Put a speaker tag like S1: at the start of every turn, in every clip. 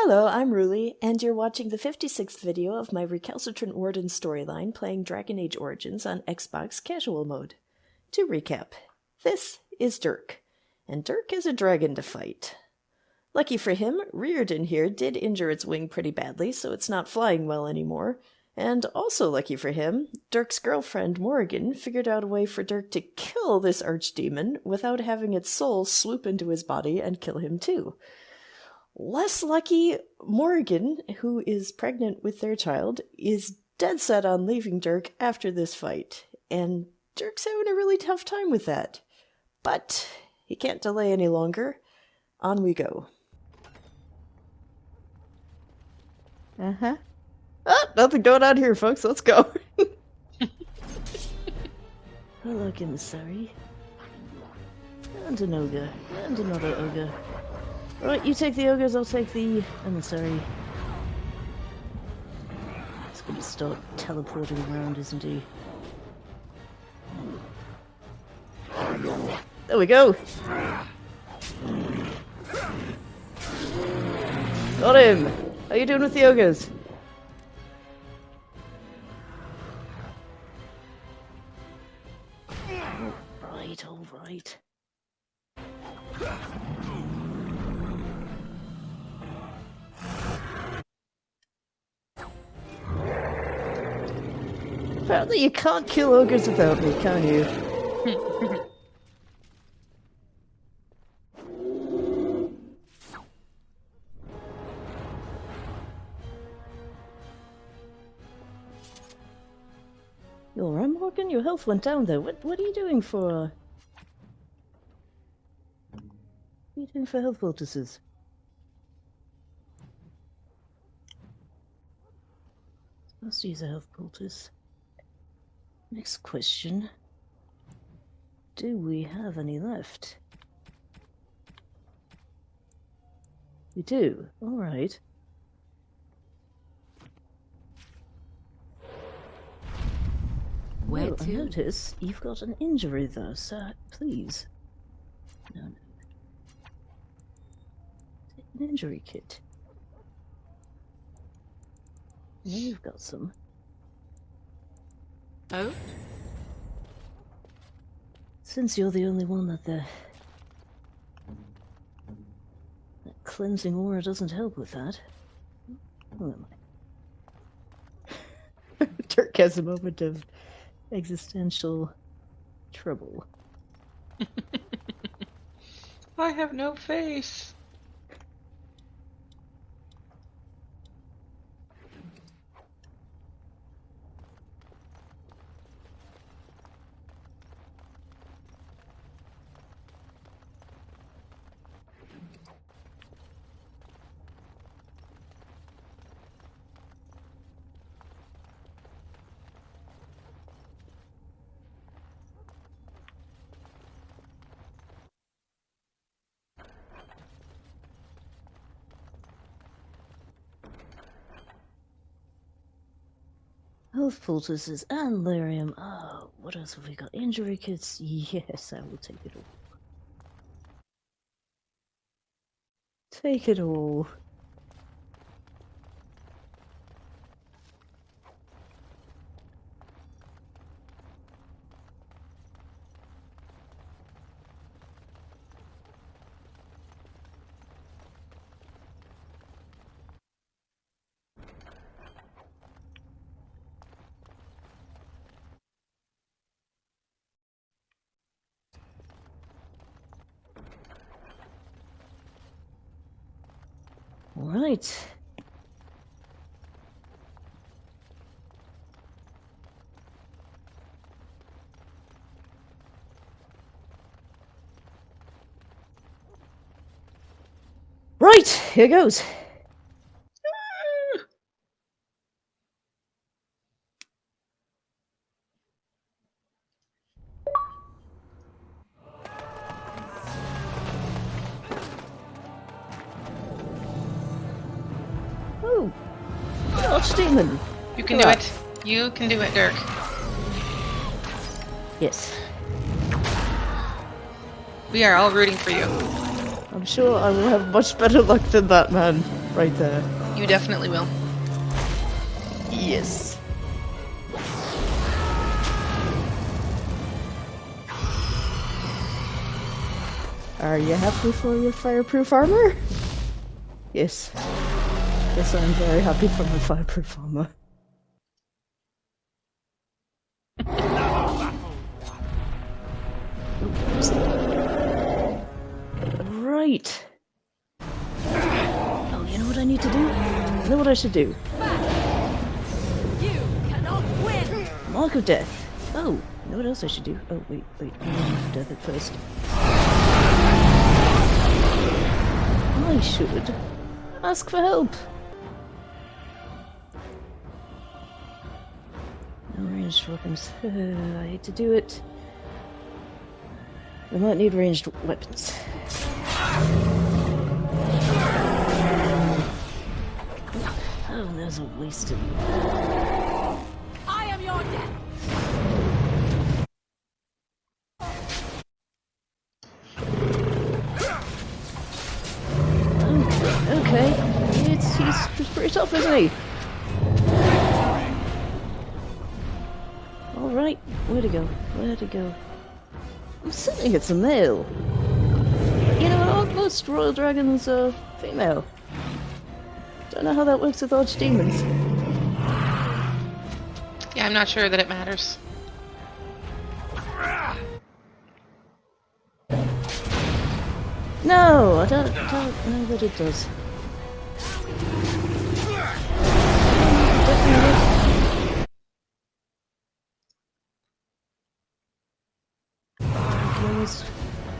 S1: Hello, I'm Ruli, and you're watching the 56th video of my Recalcitrant Warden storyline playing Dragon Age Origins on Xbox Casual Mode. To recap, this is Dirk, and Dirk is a dragon to fight. Lucky for him, Rearden here did injure its wing pretty badly, so it's not flying well anymore. And also lucky for him, Dirk's girlfriend Morrigan figured out a way for Dirk to kill this archdemon without having its soul swoop into his body and kill him too. Less lucky, Morrigan, who is pregnant with their child, is dead set on leaving Dirk after this fight, and Dirk's having a really tough time with that. But he can't delay any longer. On we go.
S2: Uh-huh. Ah, nothing going on here, folks. Let's go.
S1: Hello, Sorry. And an ogre. And another ogre. Right, you take the ogres, I'll take the emissary. He's gonna start teleporting around, isn't he?
S2: There we go. Got him. How you doing with the ogres?
S1: All right.
S2: Apparently you can't kill ogres without me, can you?
S1: You're right, Morgan? Your health went down there. What are you doing for, What are you doing for health poultices? Supposed to use a health poultice. Next question. Do we have any left? We do. Alright.
S3: Where
S1: Oh, I
S3: to?
S1: notice you've got an injury though, sir. Please. No. Take an injury kit. I know you've got some.
S3: Oh?
S1: Since you're the only one that that cleansing aura doesn't help with that. Who am I?
S2: Dirk has a moment of existential trouble.
S4: I have no face.
S1: Health poultices and lyrium. Oh, what else have we got? Injury kits. Yes, I will take it all.
S2: Take it all.
S1: All right.
S2: Right, here goes.
S1: Oh, Archdemon.
S4: You can do it. You can do it, Dirk.
S1: Yes.
S4: We are all rooting for you.
S2: I'm sure I will have much better luck than that man. Right there.
S4: You definitely will.
S2: Yes. Are you happy for your fireproof armor? Yes. Yes, I'm very happy for my fireproof armor. Right. Oh, you know what I need to do? You know what I should do?
S3: You cannot win!
S2: Mark of Death. Oh, you know what else I should do? Oh, wait. I need Mark of Death at first. I should ask for help. No ranged weapons. I hate to do it. I might need ranged weapons. Oh, there's a waste of you.
S3: I am your death!
S2: Okay. He's pretty tough, isn't he? Alright, where'd he go? Where'd he go? I'm sitting it's a male. You know, most royal dragons are female. Don't know how that works with archdemons.
S4: Yeah, I'm not sure that it matters.
S2: No, I don't know that it does.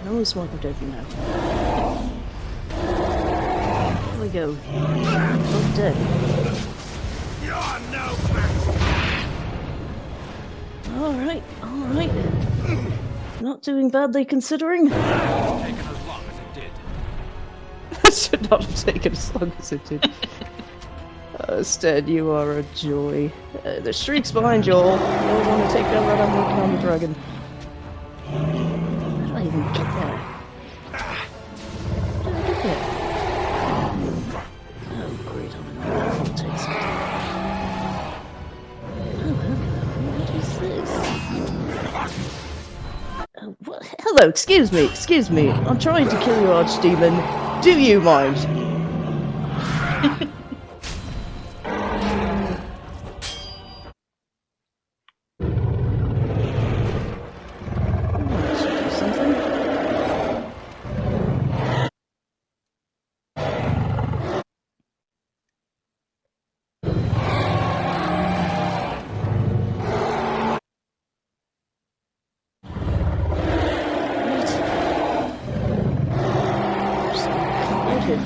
S2: Can always walk with you now. Here we go. Both dead. Alright. Not doing badly considering. Should not have taken as long as it did. Instead, you are a joy. The shriek's behind you all. You'll want to take that right. I'm working on the dragon. How do I even get there? How do I get there? Oh, great. I'm in a awful taste. Oh, what is this? Oh, what? Hello, excuse me. I'm trying to kill you, Archdemon. Do you mind?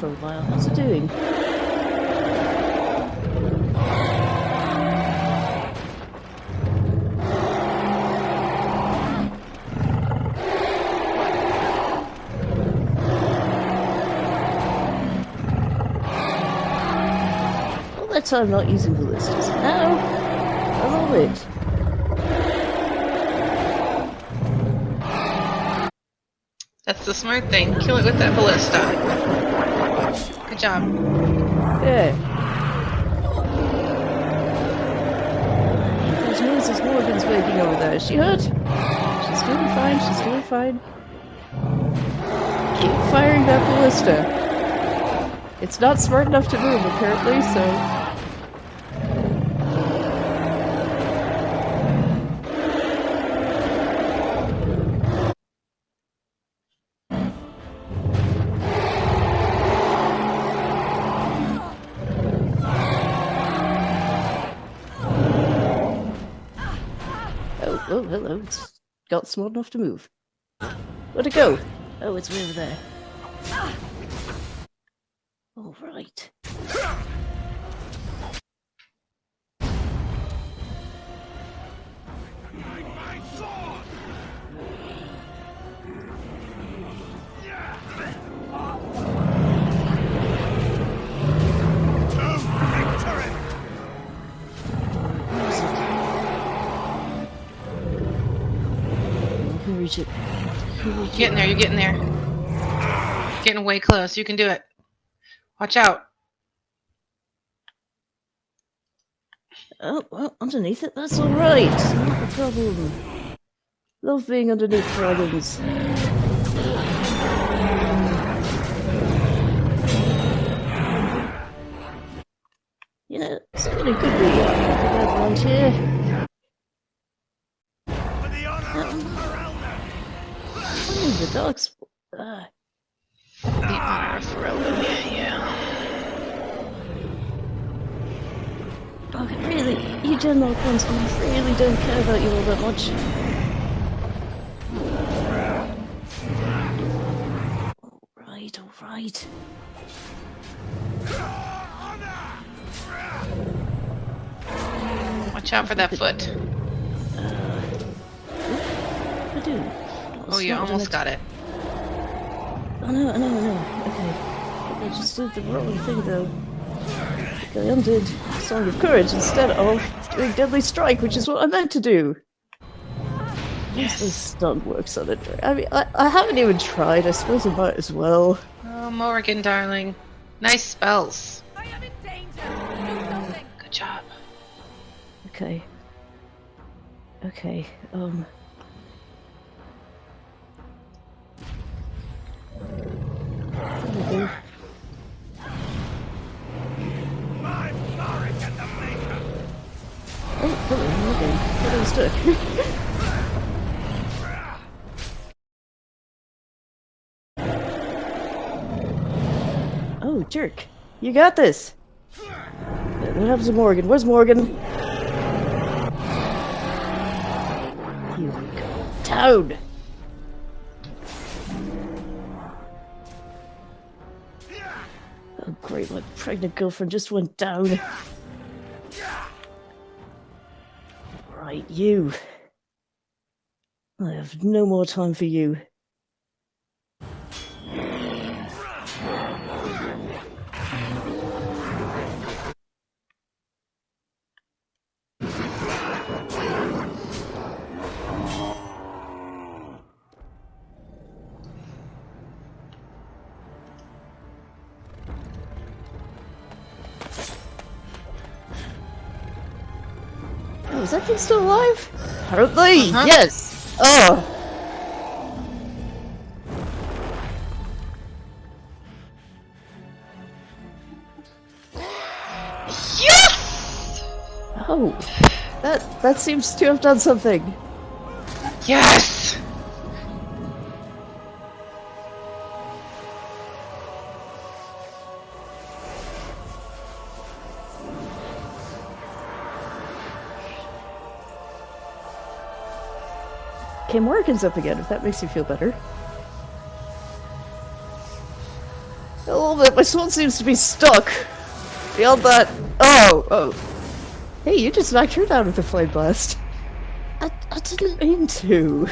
S2: For a while. How's it doing? All that time not using ballistas. Now, I love it.
S4: That's the smart thing. Kill it with that ballista. Good job.
S2: Yeah. Those noises Morgan's making over there. Is she hurt? She's doing fine. Keep firing that ballista. It's not smart enough to move, apparently, so... Oh, hello. It's got smart enough to move. Where'd it go? Oh, it's way over there. All right. Reach it.
S4: You're getting there. Getting way close. You can do it. Watch out.
S2: Oh, well, underneath it, that's alright. Not a problem. Love being underneath dragons. You know, somebody could be around here. The dogs.
S4: The honor of Ferelden, yeah.
S2: Oh, really, you Genmark ones, I really don't care about you all that much. Alright.
S4: Watch out for that foot.
S2: I do.
S4: Oh, you almost got it.
S2: I know. Okay. I just did the wrong thing, though. I undid Song of Courage instead of doing Deadly Strike, which is what I meant to do. Yes. This stun works on it. I mean, I haven't even tried. I suppose I might as well.
S4: Oh, Morrigan, darling. Nice spells.
S3: I am in danger. Do something.
S4: Good job.
S2: Okay. There we go. Oh, hello, Morgan. Hello, Dirk. Oh, Dirk. You got this. What happens to Morgan? Where's Morgan? You go down. Oh, great. My pregnant girlfriend just went down. Right, you. I have no more time for you. Oh, is that thing still alive? Apparently, yes! Oh!
S4: Yes!
S2: Oh, that seems to have done something.
S4: Yes!
S2: Okay, Morgan's up again, if that makes you feel better. A little bit, my sword seems to be stuck. Beyond that... Oh! Hey, you just knocked her down with a flame blast. I didn't mean to.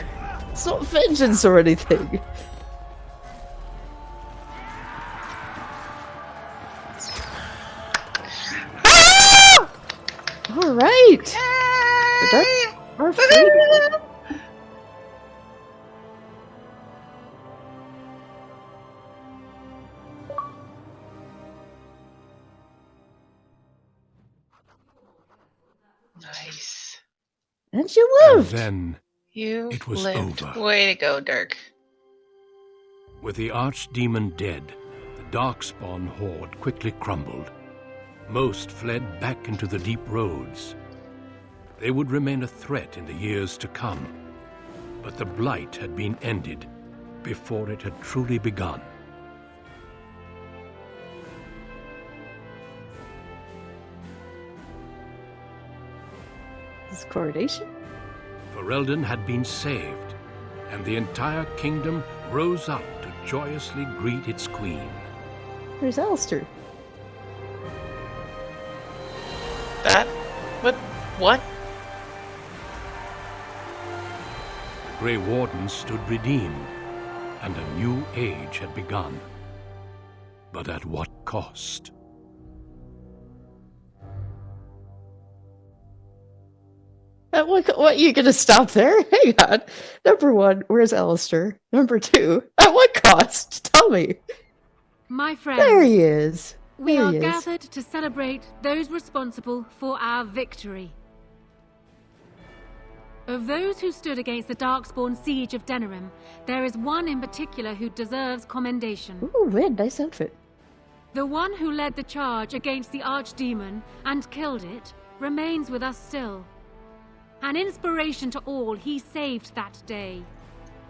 S2: It's not vengeance or anything. Alright! The dark are free.
S4: Nice.
S2: And you lived!
S5: And then
S4: You
S5: it was
S4: lived.
S5: over.
S4: Way to go, Dirk.
S5: With the Archdemon dead, the Darkspawn horde quickly crumbled. Most fled back into the deep roads. They would remain a threat in the years to come, but the blight had been ended before it had truly begun.
S2: This coronation?
S5: Ferelden had been saved, and the entire kingdom rose up to joyously greet its queen.
S2: Where's Alistair?
S4: That? What?
S5: The Grey Warden stood redeemed, and a new age had begun. But at what cost?
S2: What, are you gonna stop there? Hang on. Number one, where's Alistair? Number two, at what cost? Tell me.
S3: My friend.
S2: There he is.
S3: We
S2: There
S3: are
S2: he is.
S3: gathered to celebrate those responsible for our victory. Of those who stood against the Darkspawn siege of Denerim, there is one in particular who deserves commendation.
S2: Ooh, red, nice outfit.
S3: The one who led the charge against the Archdemon and killed it remains with us still. An inspiration to all he saved that day.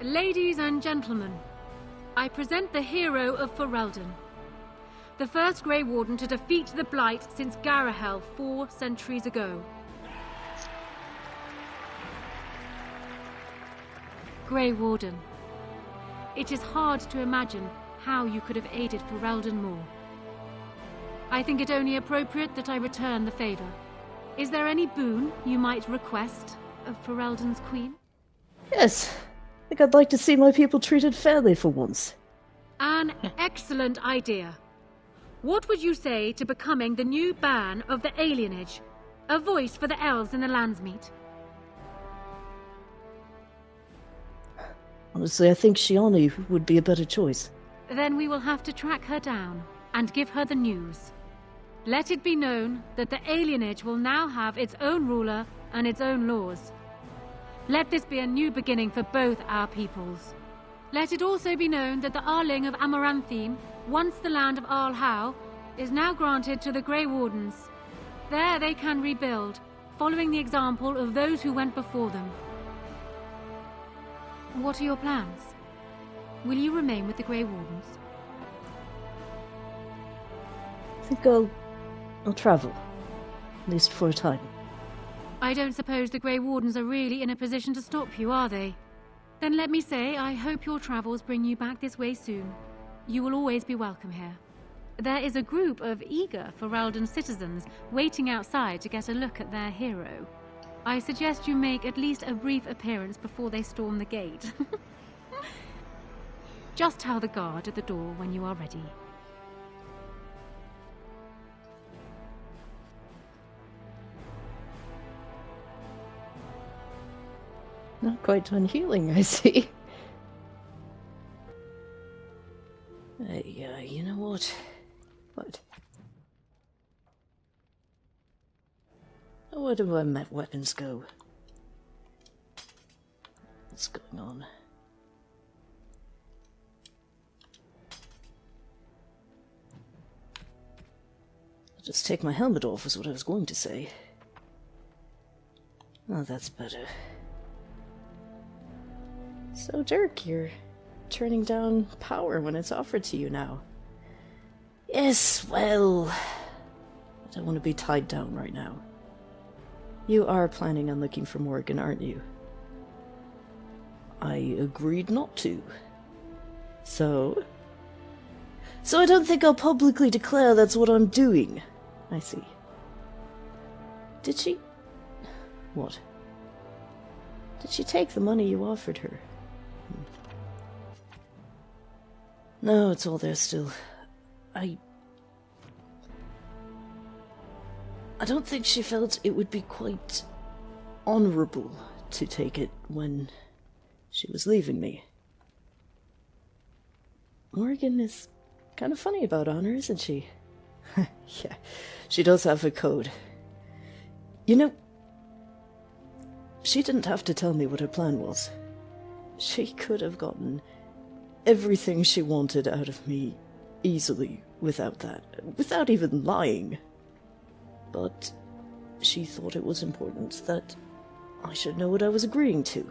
S3: Ladies and gentlemen, I present the hero of Ferelden. The first Grey Warden to defeat the Blight since Garahel 4 centuries ago. Grey Warden. It is hard to imagine how you could have aided Ferelden more. I think it only appropriate that I return the favor. Is there any boon you might request of Ferelden's queen?
S2: Yes, I think I'd like to see my people treated fairly for once.
S3: An excellent idea. What would you say to becoming the new Ban of the Alienage? A voice for the elves in the Landsmeet?
S2: Honestly, I think Shiani would be a better choice.
S3: Then we will have to track her down and give her the news. Let it be known that the Alienage will now have its own ruler and its own laws. Let this be a new beginning for both our peoples. Let it also be known that the Arling of Amaranthine, once the land of Arlhow, is now granted to the Grey Wardens. There they can rebuild, following the example of those who went before them. What are your plans? Will you remain with the Grey Wardens?
S2: I think I'll travel. At least for a time.
S3: I don't suppose the Grey Wardens are really in a position to stop you, are they? Then let me say, I hope your travels bring you back this way soon. You will always be welcome here. There is a group of eager Ferelden citizens waiting outside to get a look at their hero. I suggest you make at least a brief appearance before they storm the gate. Just tell the guard at the door when you are ready.
S2: Not quite done healing, I see.
S1: Hey, you know what? What? Where do my weapons go? What's going on? I'll just take my helmet off, is what I was going to say. Oh, that's better. So, Dirk, you're turning down power when it's offered to you now. Yes, well, I don't want to be tied down right now. You are planning on looking for Morgan, aren't you? I agreed not to. So I don't think I'll publicly declare that's what I'm doing. I see. Did she... What? Did she take the money you offered her? No, it's all there still. I don't think she felt it would be quite honorable to take it when she was leaving me. Morgan is kind of funny about honor, isn't she? Yeah, she does have a code. You know, she didn't have to tell me what her plan was. She could have gotten everything she wanted out of me easily without that, without even lying. But she thought it was important that I should know what I was agreeing to,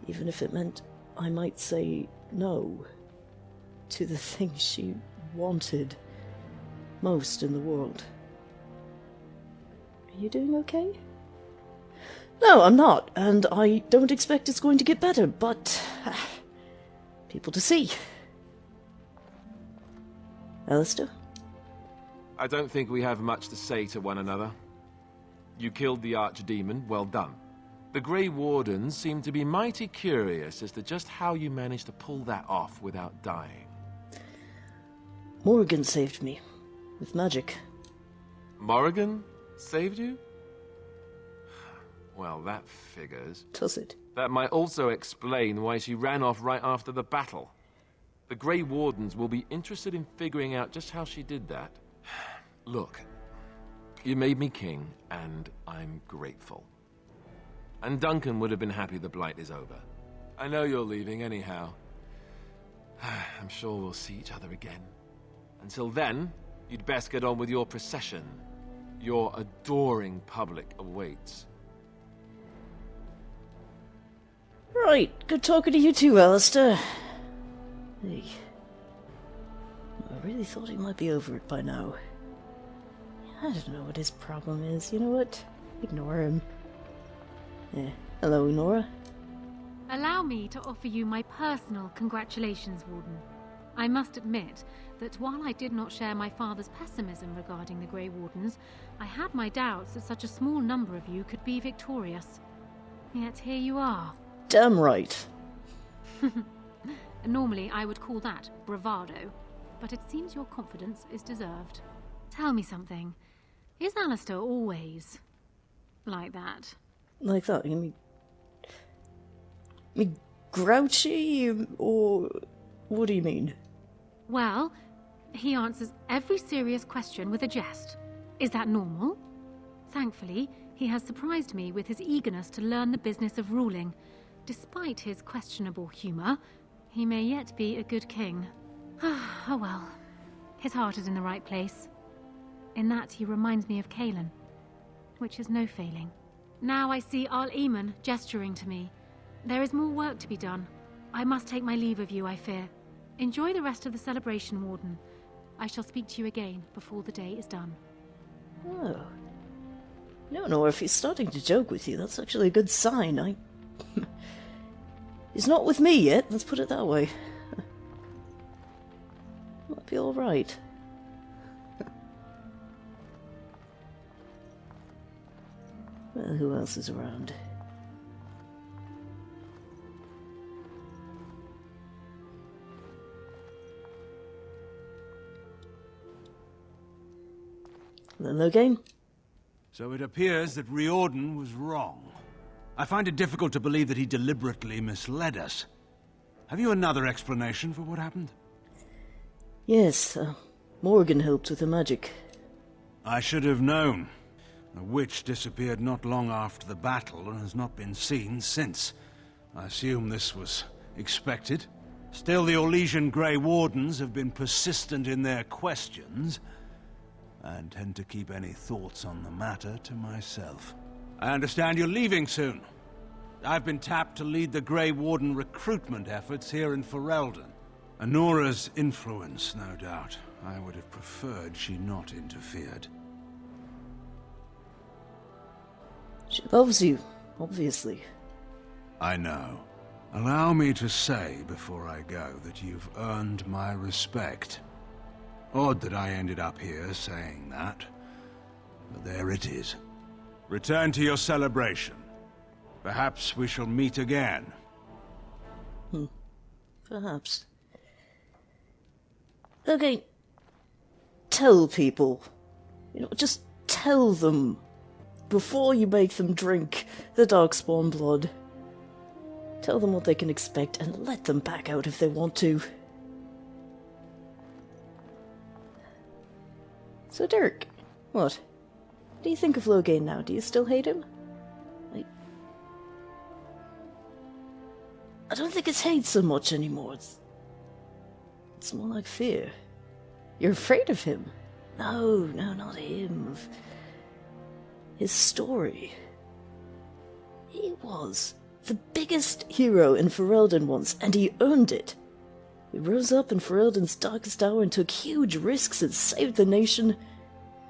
S1: even if it meant I might say no to the thing she wanted most in the world. Are you doing okay? No, I'm not, and I don't expect it's going to get better, but people to see. Alistair?
S6: I don't think we have much to say to one another. You killed the Archdemon, well done. The Grey Wardens seem to be mighty curious as to just how you managed to pull that off without dying.
S1: Morgan saved me. With magic.
S6: Morrigan saved you? Well, that figures.
S1: Does it?
S6: That might also explain why she ran off right after the battle. The Grey Wardens will be interested in figuring out just how she did that. Look, you made me king, and I'm grateful. And Duncan would have been happy the Blight is over. I know you're leaving anyhow. I'm sure we'll see each other again. Until then, you'd best get on with your procession. Your adoring public awaits.
S2: Right, good talking to you too, Alistair. Hey. I really thought he might be over it by now. I don't know what his problem is. You know what? Ignore him. Yeah. Hello, Nora.
S3: Allow me to offer you my personal congratulations, Warden. I must admit that while I did not share my father's pessimism regarding the Grey Wardens, I had my doubts that such a small number of you could be victorious. Yet here you are.
S2: Damn right.
S3: Normally I would call that bravado, but it seems your confidence is deserved. Tell me something. Is Alistair always like that?
S2: Like that? You mean grouchy, or what do you mean?
S3: Well, he answers every serious question with a jest. Is that normal? Thankfully, he has surprised me with his eagerness to learn the business of ruling. Despite his questionable humour, he may yet be a good king. Oh well, his heart is in the right place. In that he reminds me of Kaelin, which is no failing. Now I see Archdemon gesturing to me. There is more work to be done. I must take my leave of you, I fear. Enjoy the rest of the celebration, Warden. I shall speak to you again before the day is done.
S2: Oh. No, Nora, if he's starting to joke with you, that's actually a good sign. He's not with me yet, let's put it that way. Might be alright. Well, who else is around? Hello again.
S7: So it appears that Riordan was wrong. I find it difficult to believe that he deliberately misled us. Have you another explanation for what happened?
S2: Yes, Morgan helped with the magic.
S7: I should have known. The witch disappeared not long after the battle and has not been seen since. I assume this was expected. Still, the Orlesian Grey Wardens have been persistent in their questions, and tend to keep any thoughts on the matter to myself. I understand you're leaving soon. I've been tapped to lead the Grey Warden recruitment efforts here in Ferelden. Honora's influence, no doubt. I would have preferred she not interfered.
S2: She loves you, obviously.
S7: I know. Allow me to say before I go that you've earned my respect. Odd that I ended up here saying that, but there it is. Return to your celebration. Perhaps we shall meet again.
S2: Perhaps. Okay. Tell people. Just tell them. Before you make them drink the Darkspawn blood. Tell them what they can expect and let them back out if they want to. So Dirk, what do you think of Loghain now? Do you still hate him? I don't think it's hate so much anymore. It's more like fear. You're afraid of him. No, not him. Of his story. He was the biggest hero in Ferelden once, and he earned it. He rose up in Ferelden's darkest hour and took huge risks and saved the nation,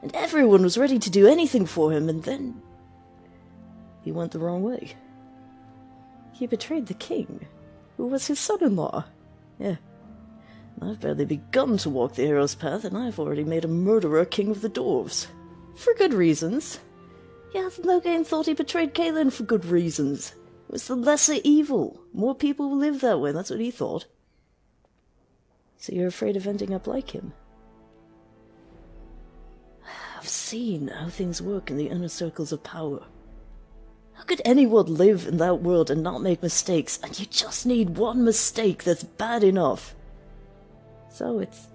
S2: and everyone was ready to do anything for him, and then he went the wrong way. He betrayed the king, who was his son-in-law. Yeah. I've barely begun to walk the hero's path, and I've already made a murderer king of the dwarves. For good reasons. Yeah, Loghain thought he betrayed Kaelin for good reasons. It was the lesser evil. More people will live that way, that's what he thought. So you're afraid of ending up like him? I've seen how things work in the inner circles of power. How could anyone live in that world and not make mistakes, and you just need one mistake that's bad enough?
S1: So it's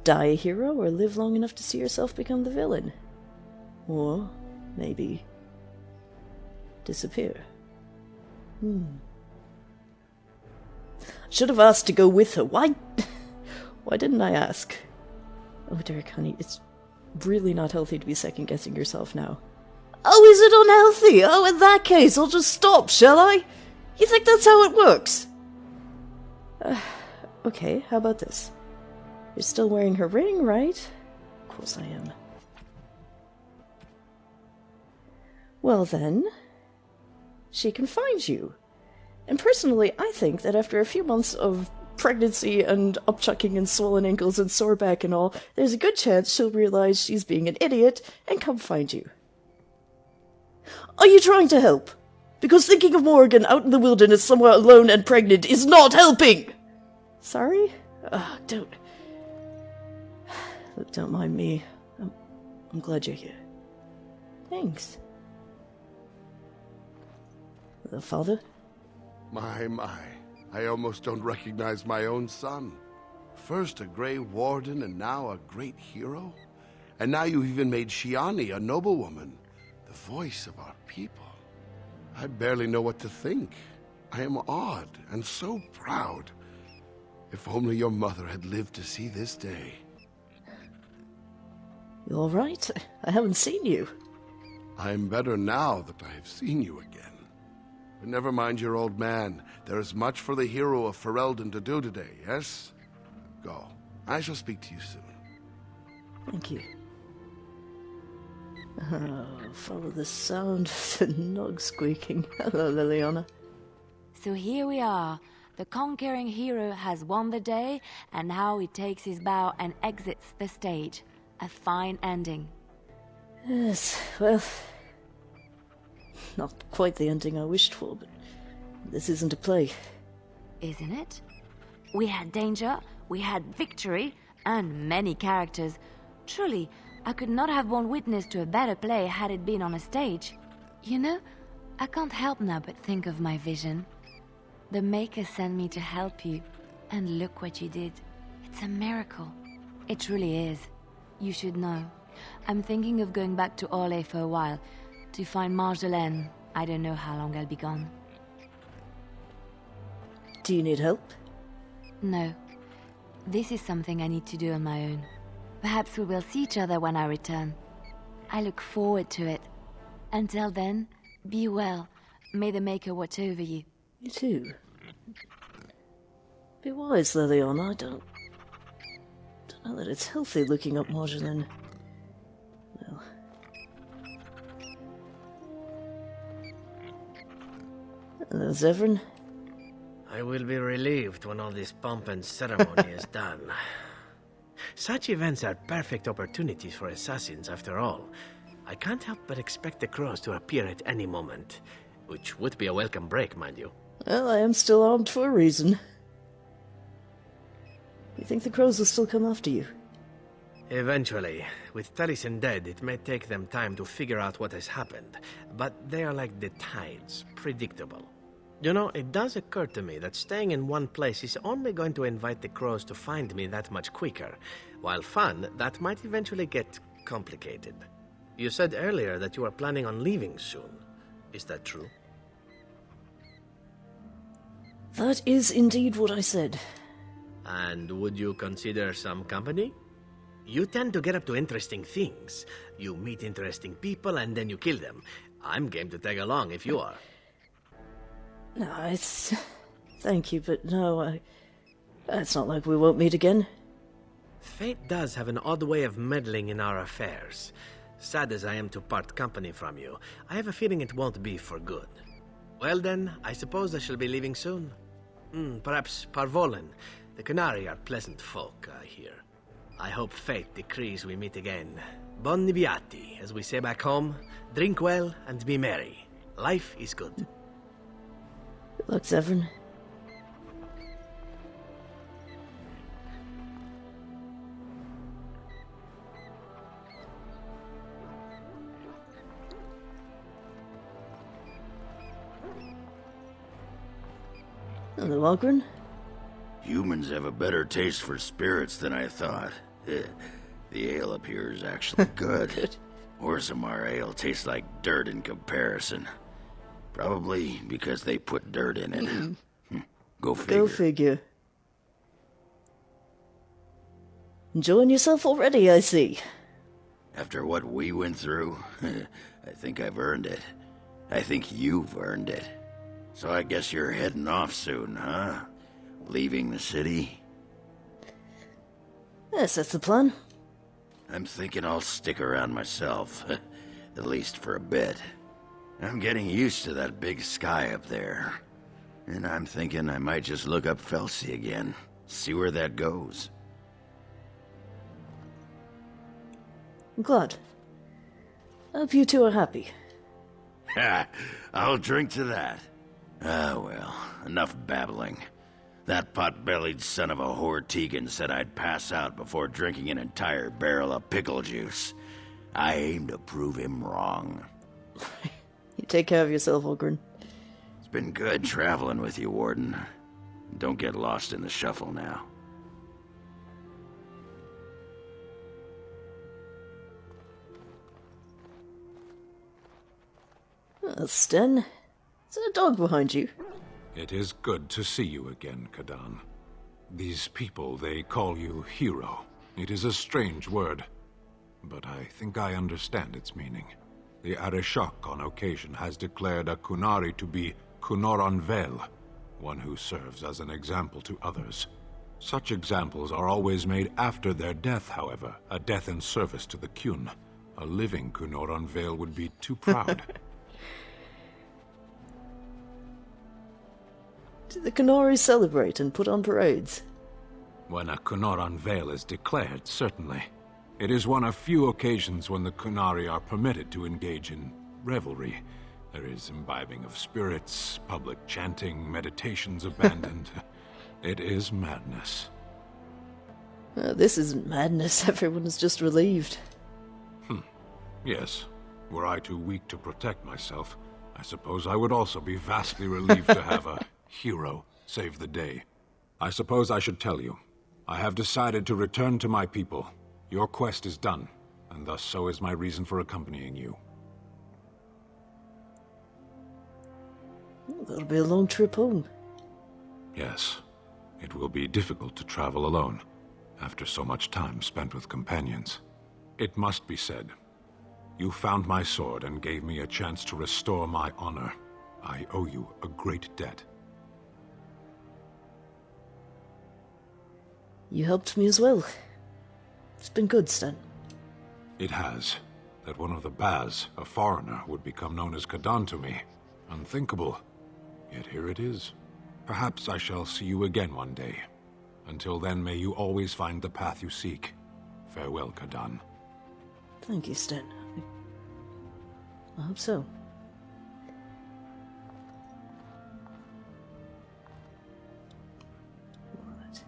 S1: die a hero or live long enough to see yourself become the villain. Or maybe disappear. Should have asked to go with her. Why didn't I ask? Oh, Dirk, honey, it's really not healthy to be second-guessing yourself now. Oh, is it unhealthy? Oh, in that case, I'll just stop, shall I? You think that's how it works? Okay, how about this? You're still wearing her ring, right? Of course I am. Well then, she can find you. And personally, I think that after a few months of pregnancy and upchucking and swollen ankles and sore back and all, there's a good chance she'll realize she's being an idiot and come find you. Are you trying to help? Because thinking of Morgan out in the wilderness somewhere alone and pregnant is not helping! Sorry? Don't mind me. I'm glad you're here. Thanks. The father?
S8: My. I almost don't recognize my own son. First a Grey Warden and now a great hero? And now you've even made Shiani a noblewoman, the voice of our people. I barely know what to think. I am awed and so proud. If only your mother had lived to see this day.
S1: You all right? I haven't seen you.
S8: I'm better now that I have seen you again. But never mind your old man. There is much for the hero of Ferelden to do today, yes? Go. I shall speak to you soon.
S1: Thank you. Follow the sound of the nog squeaking. Hello, Liliana.
S9: So here we are. The conquering hero has won the day, and now he takes his bow and exits the stage. A fine ending.
S1: Yes, well, not quite the ending I wished for, but this isn't a play.
S9: Isn't it? We had danger, we had victory, and many characters. Truly, I could not have borne witness to a better play had it been on a stage. You know, I can't help now but think of my vision. The Maker sent me to help you, and look what you did. It's a miracle. It truly is. You should know. I'm thinking of going back to Orlais for a while, to find Marjolaine. I don't know how long I'll be gone.
S1: Do you need help?
S9: No. This is something I need to do on my own. Perhaps we will see each other when I return. I look forward to it. Until then, be well. May the Maker watch over you.
S1: You too. Be wise, Liliana. I don't know that it's healthy looking up Marjolaine. Well. Hello, Zevran.
S10: I will be relieved when all this pomp and ceremony is done. Such events are perfect opportunities for assassins, after all. I can't help but expect the crows to appear at any moment, which would be a welcome break, mind you.
S1: Well, I am still armed for a reason. You think the crows will still come after you?
S10: Eventually. With Taliesin dead, it may take them time to figure out what has happened, but they are like the tides, predictable. You know, it does occur to me that staying in one place is only going to invite the crows to find me that much quicker. While fun, that might eventually get complicated. You said earlier that you are planning on leaving soon. Is that true?
S1: That is indeed what I said.
S10: And would you consider some company? You tend to get up to interesting things. You meet interesting people and then you kill them. I'm game to tag along if you are.
S1: No, it's... Thank you, but no, it's not like we won't meet again.
S10: Fate does have an odd way of meddling in our affairs. Sad as I am to part company from you, I have a feeling it won't be for good. Well then, I suppose I shall be leaving soon. Perhaps Parvolen. The Canary are pleasant folk, I hear. I hope fate decrees we meet again. Bon niviati, as we say back home. Drink well and be merry. Life is good.
S1: Good luck, Zevran. Hello, Ogren.
S11: Humans have a better taste for spirits than I thought. The ale up here is actually good. Orzammar ale tastes like dirt in comparison. Probably because they put dirt in it. Go figure.
S2: Go figure. Enjoying yourself already, I see.
S11: After what we went through, I think I've earned it. I think you've earned it. So I guess you're heading off soon, huh? Leaving the city?
S2: Yes, that's the plan.
S11: I'm thinking I'll stick around myself. At least for a bit. I'm getting used to that big sky up there. And I'm thinking I might just look up Felsi again. See where that goes.
S2: I'm glad. I hope you two are happy.
S11: Ha! I'll drink to that. Ah, well, enough babbling. That pot-bellied son of a whore Tegan said I'd pass out before drinking an entire barrel of pickle juice. I aim to prove him wrong.
S2: You take care of yourself, Ogren.
S11: It's been good traveling with you, Warden. Don't get lost in the shuffle now.
S2: Sten, is there a dog behind you?
S5: It is good to see you again, Kadan. These people, they call you hero. It is a strange word, but I think I understand its meaning. The Arishok on occasion has declared a Kunari to be Kunoran Vel, one who serves as an example to others. Such examples are always made after their death, however, a death in service to the Kyun. A living Kunoran Vel would be too proud.
S2: Do the Kunari celebrate and put on parades?
S5: When a Kunoran Vel is declared, certainly. It is one of few occasions when the Kunari are permitted to engage in revelry. There is imbibing of spirits, public chanting, meditations abandoned. It is madness.
S2: This isn't madness. Everyone is just relieved.
S5: Yes. Were I too weak to protect myself, I suppose I would also be vastly relieved to have a hero save the day. I suppose I should tell you. I have decided to return to my people. Your quest is done, and thus so is my reason for accompanying you.
S2: That'll be a long trip home.
S5: Yes. It will be difficult to travel alone, after so much time spent with companions. It must be said, you found my sword and gave me a chance to restore my honor. I owe you a great debt.
S2: You helped me as well. It's been good, Sten.
S5: It has. That one of the Baz, a foreigner, would become known as Kadan to me. Unthinkable. Yet here it is. Perhaps I shall see you again one day. Until then, may you always find the path you seek. Farewell, Kadan.
S2: Thank you, Sten. I hope so. What?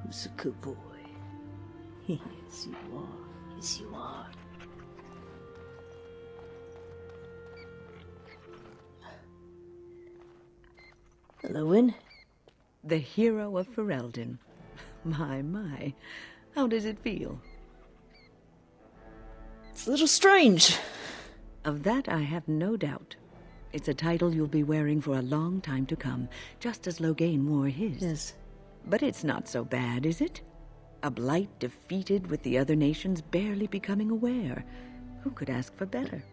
S2: Who's a good boy? Yes, you are. Yes, you are. Hello, Win.
S12: The hero of Ferelden. My. How does it feel?
S2: It's a little strange.
S12: Of that I have no doubt. It's a title you'll be wearing for a long time to come, just as Loghain wore his.
S2: Yes.
S12: But it's not so bad, is it? A blight defeated with the other nations barely becoming aware. Who could ask for better?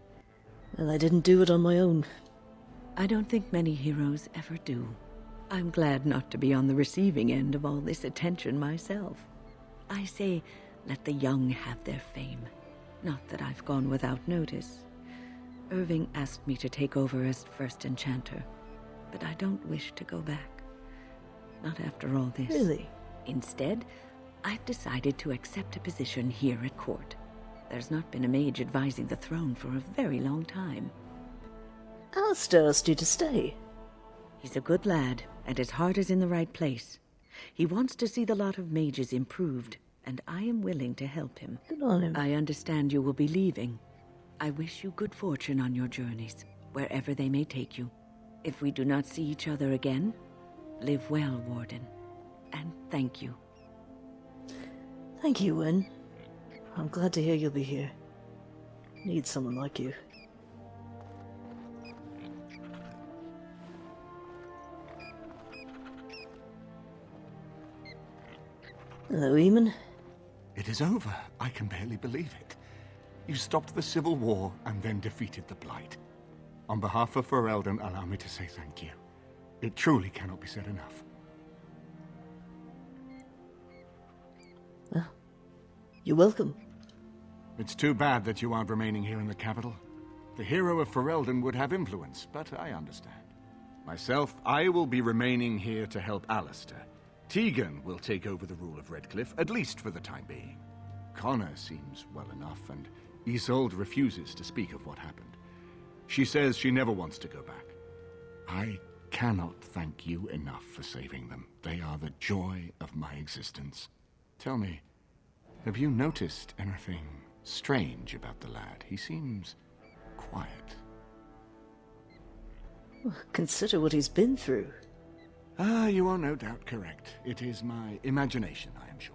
S2: Well, I didn't do it on my own.
S12: I don't think many heroes ever do. I'm glad not to be on the receiving end of all this attention myself. I say, let the young have their fame. Not that I've gone without notice. Irving asked me to take over as first enchanter, but I don't wish to go back. Not after all this.
S2: Really?
S12: Instead, I've decided to accept a position here at court. There's not been a mage advising the throne for a very long time.
S2: Alistair asked you to stay.
S12: He's a good lad, and his heart is in the right place. He wants to see the lot of mages improved, and I am willing to help him.
S2: Good on him.
S12: I understand you will be leaving. I wish you good fortune on your journeys, wherever they may take you. If we do not see each other again, Live well, Warden. And thank you.
S2: Thank you, Wynne. I'm glad to hear you'll be here. Need someone like you. Hello, Eamon.
S13: It is over. I can barely believe it. You stopped the Civil War and then defeated the Blight. On behalf of Ferelden, allow me to say thank you. It truly cannot be said enough.
S2: Well, you're welcome.
S13: It's too bad that you aren't remaining here in the capital. The hero of Ferelden would have influence, but I understand. Myself, I will be remaining here to help Alistair. Tegan will take over the rule of Redcliffe, at least for the time being. Connor seems well enough, and Isolde refuses to speak of what happened. She says she never wants to go back. I cannot thank you enough for saving them. They are the joy of my existence. Tell me, have you noticed anything strange about the lad? He seems quiet.
S2: Well, consider what he's been through.
S13: Ah, you are no doubt correct. It is my imagination, I am sure.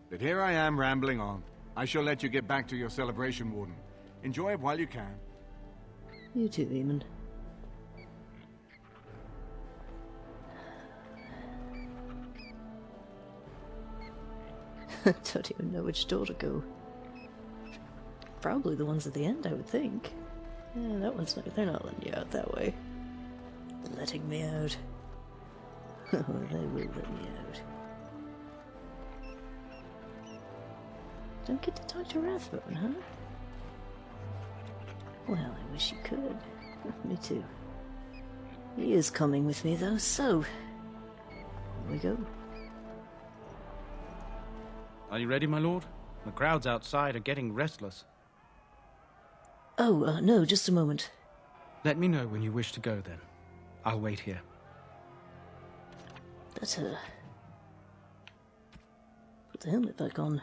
S13: But here I am rambling on. I shall let you get back to your celebration, Warden. Enjoy it while you can.
S2: You too, Eamon. Don't even know which door to go. Probably the ones at the end, I would think. Yeah, that one's not. They're not letting you out that way. Letting me out. Oh, they will let me out. Don't get to talk to Rathbone, huh? Well, I wish you could. Me too. He is coming with me, though, so... here we go.
S14: Are you ready, my lord? The crowds outside are getting restless.
S2: Oh, no, just a moment.
S14: Let me know when you wish to go, then. I'll wait here.
S2: Better... put the helmet back on.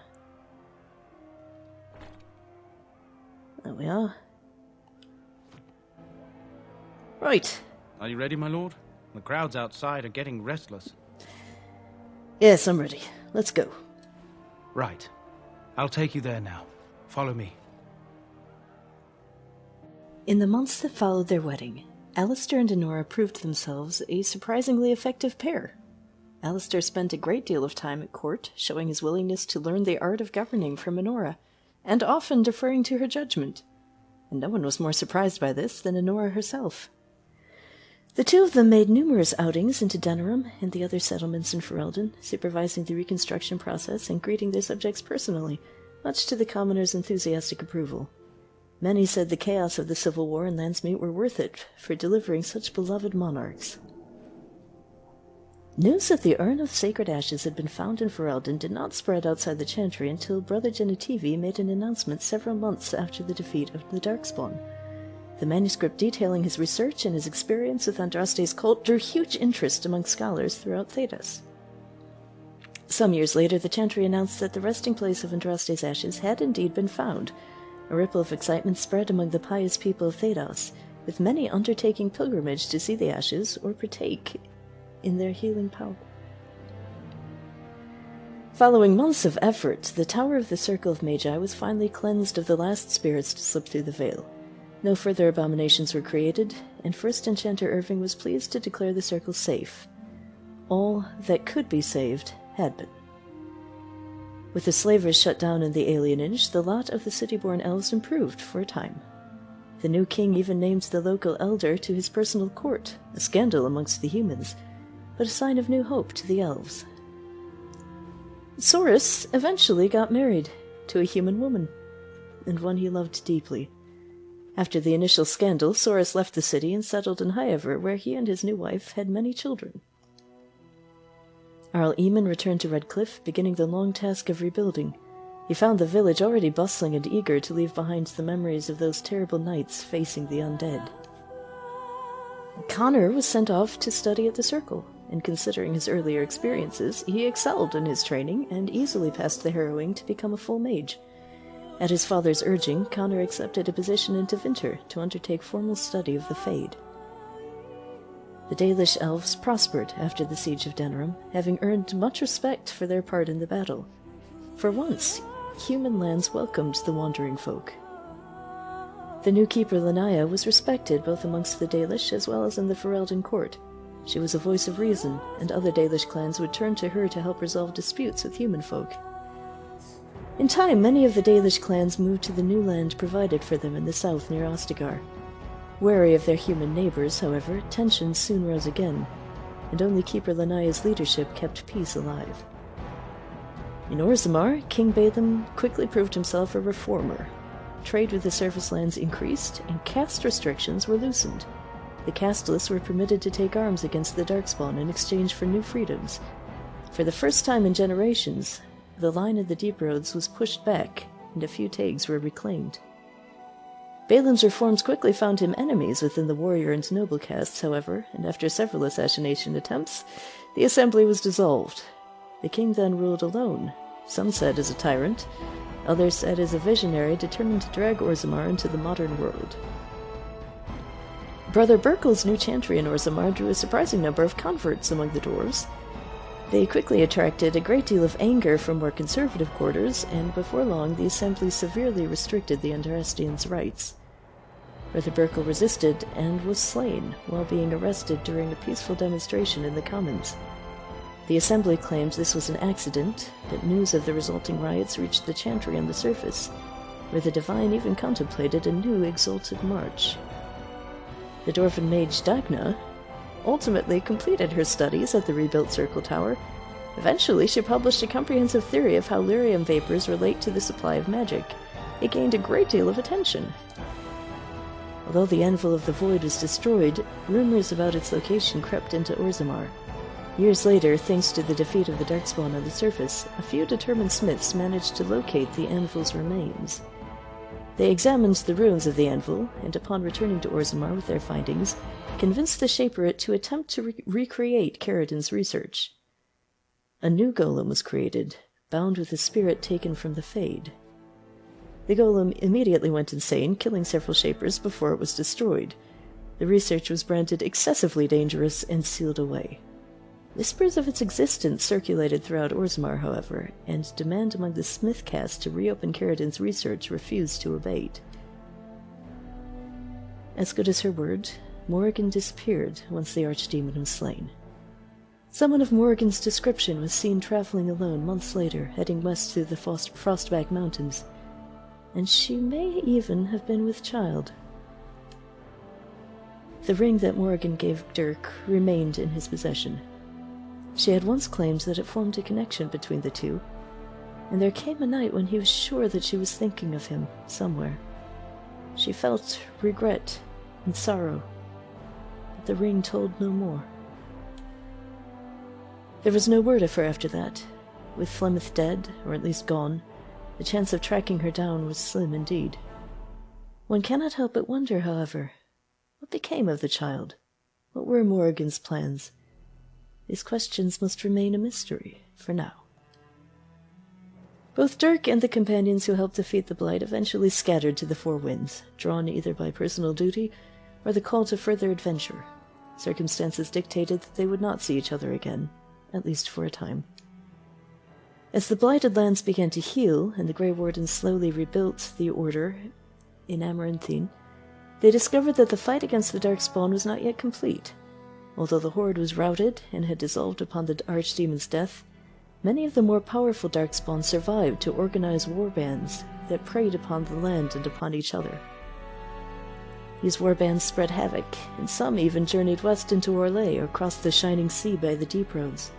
S2: There we are. Right.
S14: Are you ready, my lord? The crowds outside are getting restless.
S2: Yes, I'm ready. Let's go.
S14: Right. I'll take you there now. Follow me.
S1: In the months that followed their wedding, Alistair and Honora proved themselves a surprisingly effective pair. Alistair spent a great deal of time at court, showing his willingness to learn the art of governing from Honora, and often deferring to her judgment. And no one was more surprised by this than Honora herself. The two of them made numerous outings into Denerim and the other settlements in Ferelden, supervising the reconstruction process and greeting their subjects personally, much to the commoners' enthusiastic approval. Many said the chaos of the Civil War and Landsmeet were worth it for delivering such beloved monarchs. News that the Urn of Sacred Ashes had been found in Ferelden did not spread outside the Chantry until Brother Genitivi made an announcement several months after the defeat of the Darkspawn. The manuscript detailing his research and his experience with Andraste's cult drew huge interest among scholars throughout Thedas. Some years later, the Chantry announced that the resting place of Andraste's ashes had indeed been found. A ripple of excitement spread among the pious people of Thedas, with many undertaking pilgrimage to see the ashes or partake in their healing power. Following months of effort, the Tower of the Circle of Magi was finally cleansed of the last spirits to slip through the veil. No further abominations were created, and First Enchanter Irving was pleased to declare the circle safe. All that could be saved had been. With the slavers shut down in the alienage, the lot of the city-born elves improved for a time. The new king even named the local elder to his personal court, a scandal amongst the humans, but a sign of new hope to the elves. Saurus eventually got married to a human woman, and one he loved deeply. After the initial scandal, Saurus left the city and settled in Highever, where he and his new wife had many children. Arl Eamon returned to Redcliffe, beginning the long task of rebuilding. He found the village already bustling and eager to leave behind the memories of those terrible nights facing the undead. Connor was sent off to study at the Circle, and considering his earlier experiences, he excelled in his training and easily passed the harrowing to become a full mage. At his father's urging, Connor accepted a position in Tevinter to undertake formal study of the Fade. The Dalish elves prospered after the siege of Denerim, having earned much respect for their part in the battle. For once, human lands welcomed the wandering folk. The new keeper Lanaya was respected both amongst the Dalish as well as in the Ferelden court. She was a voice of reason, and other Dalish clans would turn to her to help resolve disputes with human folk. In time, many of the Dalish clans moved to the new land provided for them in the south near Ostagar. Wary of their human neighbors, however, tensions soon rose again, and only Keeper Lanaya's leadership kept peace alive. In Orzammar, King Batham quickly proved himself a reformer. Trade with the surface lands increased, and caste restrictions were loosened. The casteless were permitted to take arms against the Darkspawn in exchange for new freedoms. For the first time in generations, the line of the Deep Roads was pushed back, and a few tags were reclaimed. Baelim's reforms quickly found him enemies within the warrior and noble castes, however, and after several assassination attempts, the assembly was dissolved. The king then ruled alone, some said as a tyrant, others said as a visionary determined to drag Orzammar into the modern world. Brother Berkel's new chantry in Orzammar drew a surprising number of converts among the dwarves. They quickly attracted a great deal of anger from more conservative quarters, and before long the assembly severely restricted the Andrastians' rights. Brother Berkel resisted and was slain while being arrested during a peaceful demonstration in the Commons. The assembly claimed this was an accident, but news of the resulting riots reached the chantry on the surface, where the divine even contemplated a new exalted march. The dwarven mage Dagna ultimately completed her studies at the rebuilt Circle Tower. Eventually, she published a comprehensive theory of how lyrium vapors relate to the supply of magic. It gained a great deal of attention. Although the Anvil of the Void was destroyed, rumors about its location crept into Orzammar. Years later, thanks to the defeat of the Darkspawn on the surface, a few determined smiths managed to locate the Anvil's remains. They examined the ruins of the Anvil, and upon returning to Orzammar with their findings, convinced the Shaper to attempt to recreate Caridin's research. A new golem was created, bound with a spirit taken from the Fade. The golem immediately went insane, killing several Shapers before it was destroyed. The research was branded excessively dangerous and sealed away. Whispers of its existence circulated throughout Orzammar, however, and demand among the Smith caste to reopen Caridin's research refused to abate. As good as her word, Morrigan disappeared once the Archdemon was slain. Someone of Morrigan's description was seen traveling alone months later, heading west through the Frostback Mountains, and she may even have been with child. The ring that Morrigan gave Dirk remained in his possession. She had once claimed that it formed a connection between the two, and there came a night when he was sure that she was thinking of him somewhere. She felt regret and sorrow, but the ring told no more. There was no word of her after that. With Flemeth dead, or at least gone, the chance of tracking her down was slim indeed. One cannot help but wonder, however, what became of the child? What were Morrigan's plans? These questions must remain a mystery for now. Both Dirk and the companions who helped defeat the Blight eventually scattered to the Four Winds, drawn either by personal duty or the call to further adventure. Circumstances dictated that they would not see each other again, at least for a time. As the Blighted Lands began to heal and the Grey Wardens slowly rebuilt the Order in Amaranthine, they discovered that the fight against the Darkspawn was not yet complete. Although the Horde was routed and had dissolved upon the Archdemon's death, many of the more powerful Darkspawn survived to organize warbands that preyed upon the land and upon each other. These warbands spread havoc, and some even journeyed west into Orlais or crossed the Shining Sea by the Deep Roads.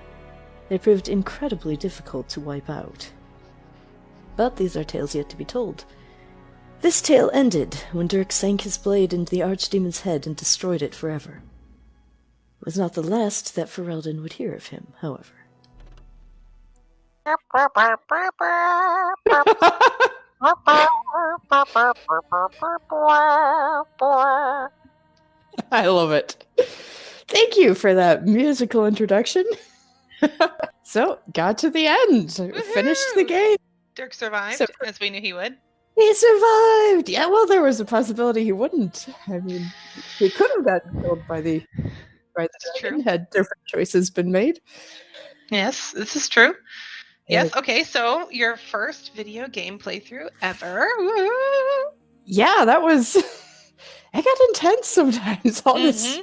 S1: They proved incredibly difficult to wipe out. But these are tales yet to be told. This tale ended when Dirk sank his blade into the Archdemon's head and destroyed it forever. It was not the last that Ferelden would hear of him, however.
S2: I love it. Thank you for that musical introduction. So, got to the end.
S4: Woohoo!
S2: Finished the game.
S4: Dirk survived, as we knew he would.
S2: He survived! Yeah, well, there was a possibility he wouldn't. I mean, he could have gotten killed by the
S15: by the dragon had different choices been made.
S4: Yes, this is true. Yes,
S15: Yeah.
S4: okay, so your first video game playthrough ever. Woo!
S15: Yeah, that was... it got intense sometimes, all this.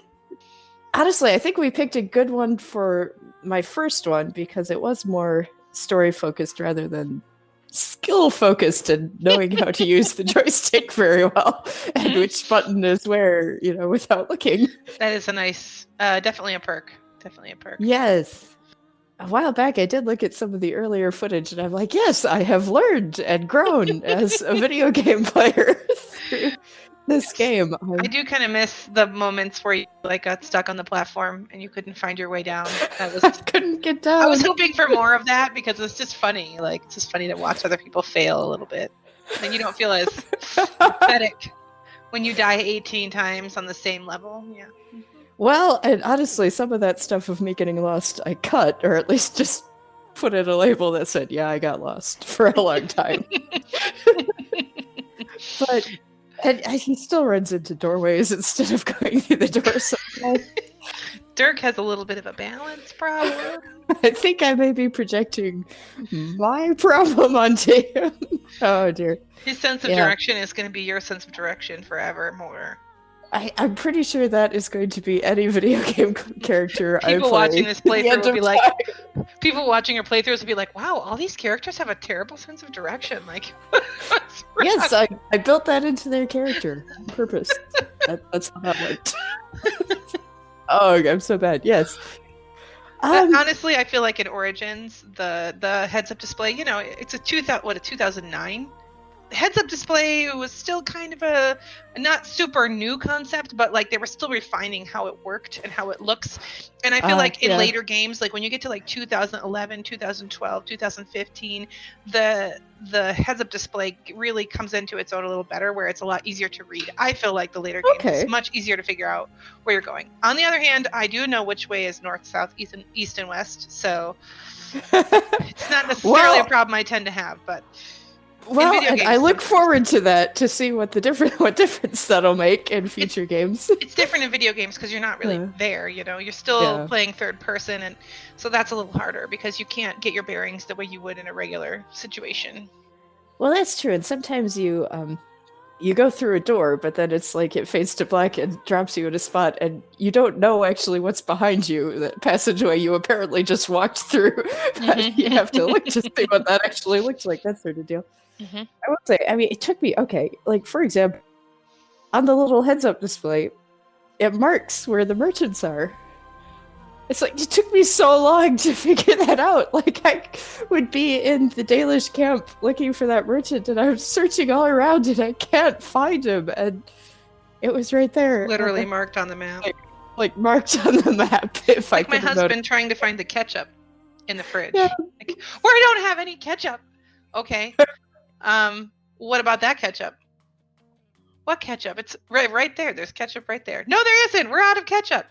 S15: Honestly, I think we picked a good one for my first one because it was more story-focused rather than skill-focused and knowing how to use the joystick very well and which button is where, without looking.
S4: That is a nice, definitely a perk. Definitely a perk.
S15: Yes. A while back, I did look at some of the earlier footage, and I'm like, yes, I have learned and grown as a video game player through this game.
S4: I do kind of miss the moments where you got stuck on the platform and you couldn't find your way down. That was
S15: couldn't get down.
S4: I was hoping for more of that because it's just funny. It's just funny to watch other people fail a little bit. And you don't feel as pathetic when you die 18 times on the same level. Yeah.
S15: Well, and honestly, some of that stuff of me getting lost, I cut, or at least just put in a label that said, yeah, I got lost for a long time. But he still runs into doorways instead of going through the door sometimes.
S4: Dirk has a little bit of a balance problem.
S15: I think I may be projecting my problem onto him. Oh, dear.
S4: His sense of direction is going to be your sense of direction forevermore.
S15: I'm pretty sure that is going to be any video game character I play.
S4: People watching this playthrough will be like, people watching your playthroughs will be like, wow, all these characters have a terrible sense of direction.
S15: Yes, I built that into their character on purpose. That's how that worked. Oh, I'm so bad. Yes.
S4: Honestly, I feel like in Origins, the heads-up display, it's a 2009. Heads-up display was still kind of a not super new concept, but they were still refining how it worked and how it looks. And I feel like in later games, when you get to 2011, 2012, 2015, the heads-up display really comes into its own a little better, where it's a lot easier to read. I feel like the later games it's much easier to figure out where you're going. On the other hand, I do know which way is north, south, east, and west, so it's not necessarily a problem I tend to have, but.
S15: Well, and I look forward to that, to see what difference that'll make in future games.
S4: It's different in video games because you're not really there, you're still playing third person, and so that's a little harder because you can't get your bearings the way you would in a regular situation.
S15: Well, that's true, and sometimes you go through a door, but then it's it fades to black and drops you in a spot, and you don't know actually what's behind you, that passageway you apparently just walked through. You have to look to see what that actually looks like, that sort of deal. I would say, it took me, for example, on the little heads-up display, it marks where the merchants are. It's it took me so long to figure that out. I would be in the Dalish camp looking for that merchant, and I'm searching all around, and I can't find him, and it was right there.
S4: Literally marked on the map.
S15: Marked on the map. If I
S4: my husband trying to find the ketchup in the fridge.
S15: Yeah.
S4: We don't have any ketchup. Okay. What about that ketchup? What ketchup? It's right there. There's ketchup right there. No, there isn't. We're out of ketchup.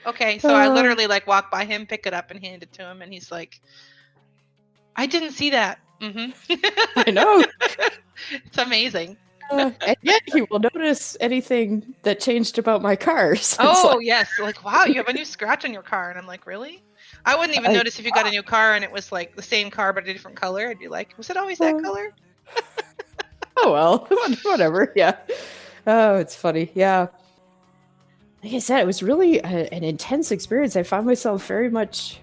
S4: Okay, so I literally walk by him, pick it up, and hand it to him, and he's like, "I didn't see that."
S15: I know.
S4: It's amazing.
S15: And yet he will notice anything that changed about my car.
S4: So yes, wow, you have a new scratch on your car, and I'm like, really? I wouldn't even notice if you got a new car and it was the same car but a different color. I'd be like, was it always that color?
S15: Oh well, whatever. Yeah. Oh, it's funny. Yeah. Like I said, it was really an intense experience. I found myself very much,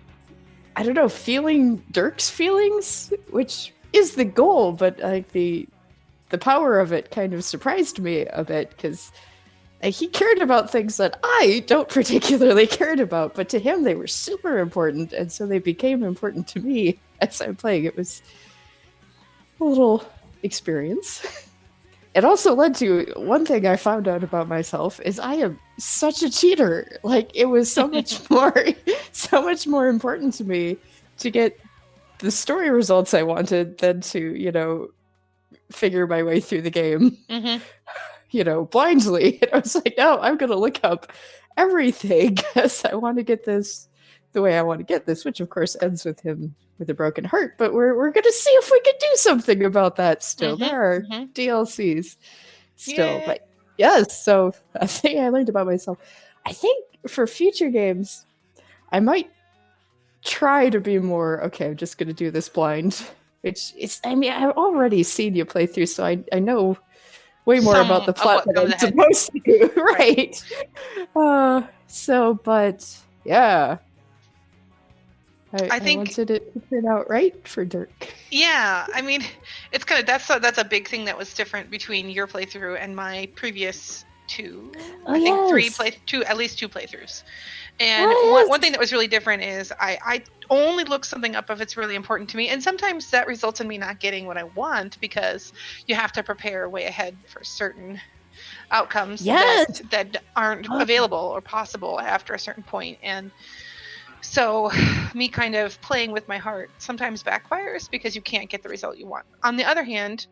S15: feeling Dirk's feelings, which is the goal, but the power of it kind of surprised me a bit, because he cared about things that I don't particularly cared about, but to him they were super important, and so they became important to me as I'm playing. It was a little experience. It also led to one thing I found out about myself is I am such a cheater. It was so much more important to me to get the story results I wanted than to, figure my way through the game, blindly. And I was like, no, I'm going to look up everything because I want to get this the way I want to get this, which of course ends with him with a broken heart. But we're going to see if we can do something about that still. There are DLCs still. But yes, so a thing I learned about myself. I think for future games, I might try to be more, okay, I'm just going to do this blind. Which is, I mean, I've already seen you play through, so I know way more about the plot than I'm supposed to do, right? But yeah. I think wanted it to turn out right for Dirk.
S4: Yeah, I mean, it's kind of that's a big thing that was different between your playthrough and my previous two. I think at least two playthroughs. And one thing that was really different is I only look something up if it's really important to me, and sometimes that results in me not getting what I want because you have to prepare way ahead for certain outcomes that aren't available or possible after a certain point. And so me kind of playing with my heart sometimes backfires because you can't get the result you want. On the other hand,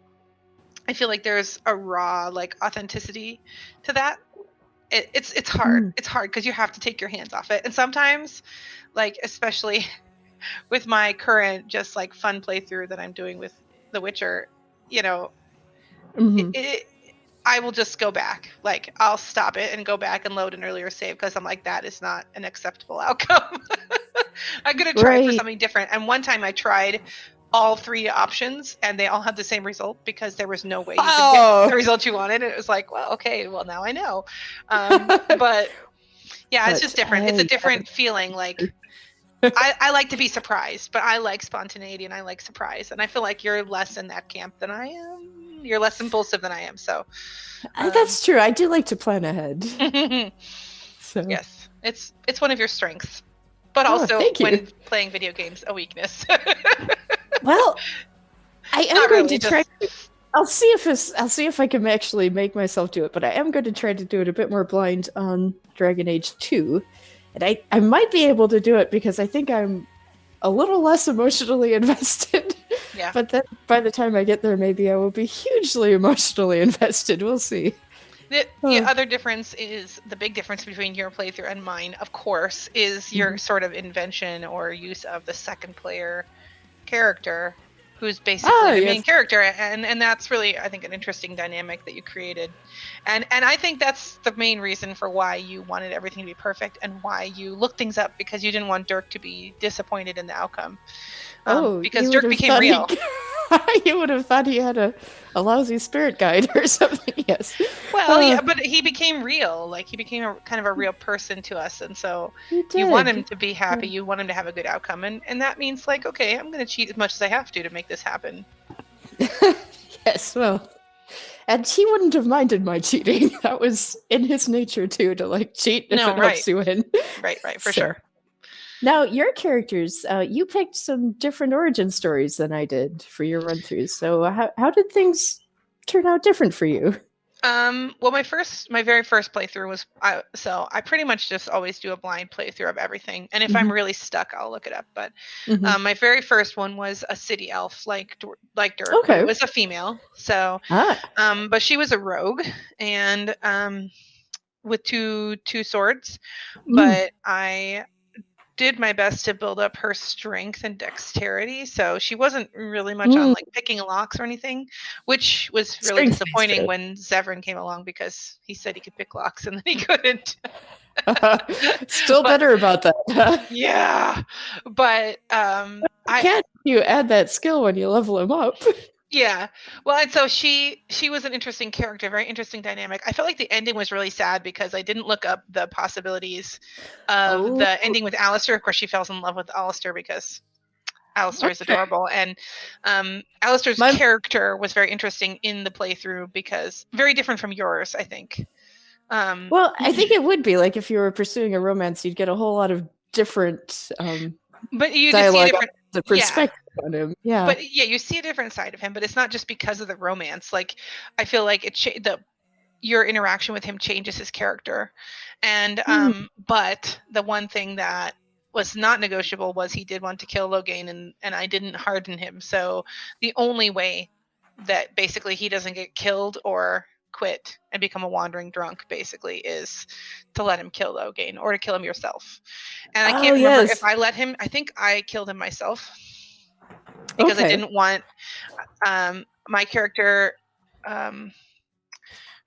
S4: I feel like there's a raw authenticity to that. It's hard. It's hard because you have to take your hands off it. And sometimes, especially with my current just fun playthrough that I'm doing with The Witcher, I will just go back. I'll stop it and go back and load an earlier save because I'm like, that is not an acceptable outcome. I'm going to try for something different. And one time I tried all three options and they all had the same result because there was no way you could get the result you wanted. And it was like, well, okay, well, now I know. But yeah, it's just different. It's a different feeling. I like to be surprised, but I like spontaneity and I like surprise. And I feel like you're less in that camp than I am. You're less impulsive than I am. So
S15: that's true. I do like to plan ahead. So
S4: yes, it's one of your strengths, but also when playing video games, a weakness.
S15: Well, I am going to try. I'll see if I can actually make myself do it, but I am going to try to do it a bit more blind on Dragon Age 2. And I might be able to do it because I think I'm a little less emotionally invested.
S4: Yeah.
S15: But then by the time I get there, maybe I will be hugely emotionally invested. We'll see.
S4: The other difference is the big difference between your playthrough and mine, of course, is your sort of invention or use of the second player character who's basically the main character, and that's really, I think, an interesting dynamic that you created, and I think that's the main reason for why you wanted everything to be perfect and why you looked things up, because you didn't want Dirk to be disappointed in the outcome. Because Dirk became real.
S15: You would have thought he had a lousy spirit guide or something. Yes.
S4: Well, yeah, but he became real. He became kind of a real person to us, and so you want him to be happy. You want him to have a good outcome, and that means okay, I'm going to cheat as much as I have to make this happen.
S15: Yes, well, and he wouldn't have minded my cheating. That was in his nature too, to cheat if it helps you win.
S4: Right, for sure.
S15: Now, your characters, you picked some different origin stories than I did for your run-throughs. So how did things turn out different for you?
S4: Well, my very first playthrough was, so I pretty much just always do a blind playthrough of everything. And if I'm really stuck, I'll look it up. But my very first one was a city elf, like Dirk. Okay. It was a female. So, but she was a rogue and with two swords. But I did my best to build up her strength and dexterity, so she wasn't really much on picking locks or anything, which was really disappointing when Zevran came along because he said he could pick locks and then he couldn't.
S15: Still better about that.
S4: Yeah, but
S15: can't you add that skill when you level him up?
S4: Yeah. Well, and so she was an interesting character, very interesting dynamic. I felt like the ending was really sad because I didn't look up the possibilities of the ending with Alistair. Of course, she falls in love with Alistair because Alistair is adorable. And Alistair's character was very interesting in the playthrough because very different from yours, I think.
S15: Well, I think it would be if you were pursuing a romance, you'd get a whole lot of different
S4: but you
S15: dialogue,
S4: see different
S15: the perspective on him. Yeah.
S4: But yeah, you see a different side of him, but it's not just because of the romance. I feel like your interaction with him changes his character. And but the one thing that was not negotiable was he did want to kill Logain, and I didn't harden him. So the only way that basically he doesn't get killed or quit and become a wandering drunk basically is to let him kill Logain or to kill him yourself. And I can't remember if I let him. I think I killed him myself because I didn't want my character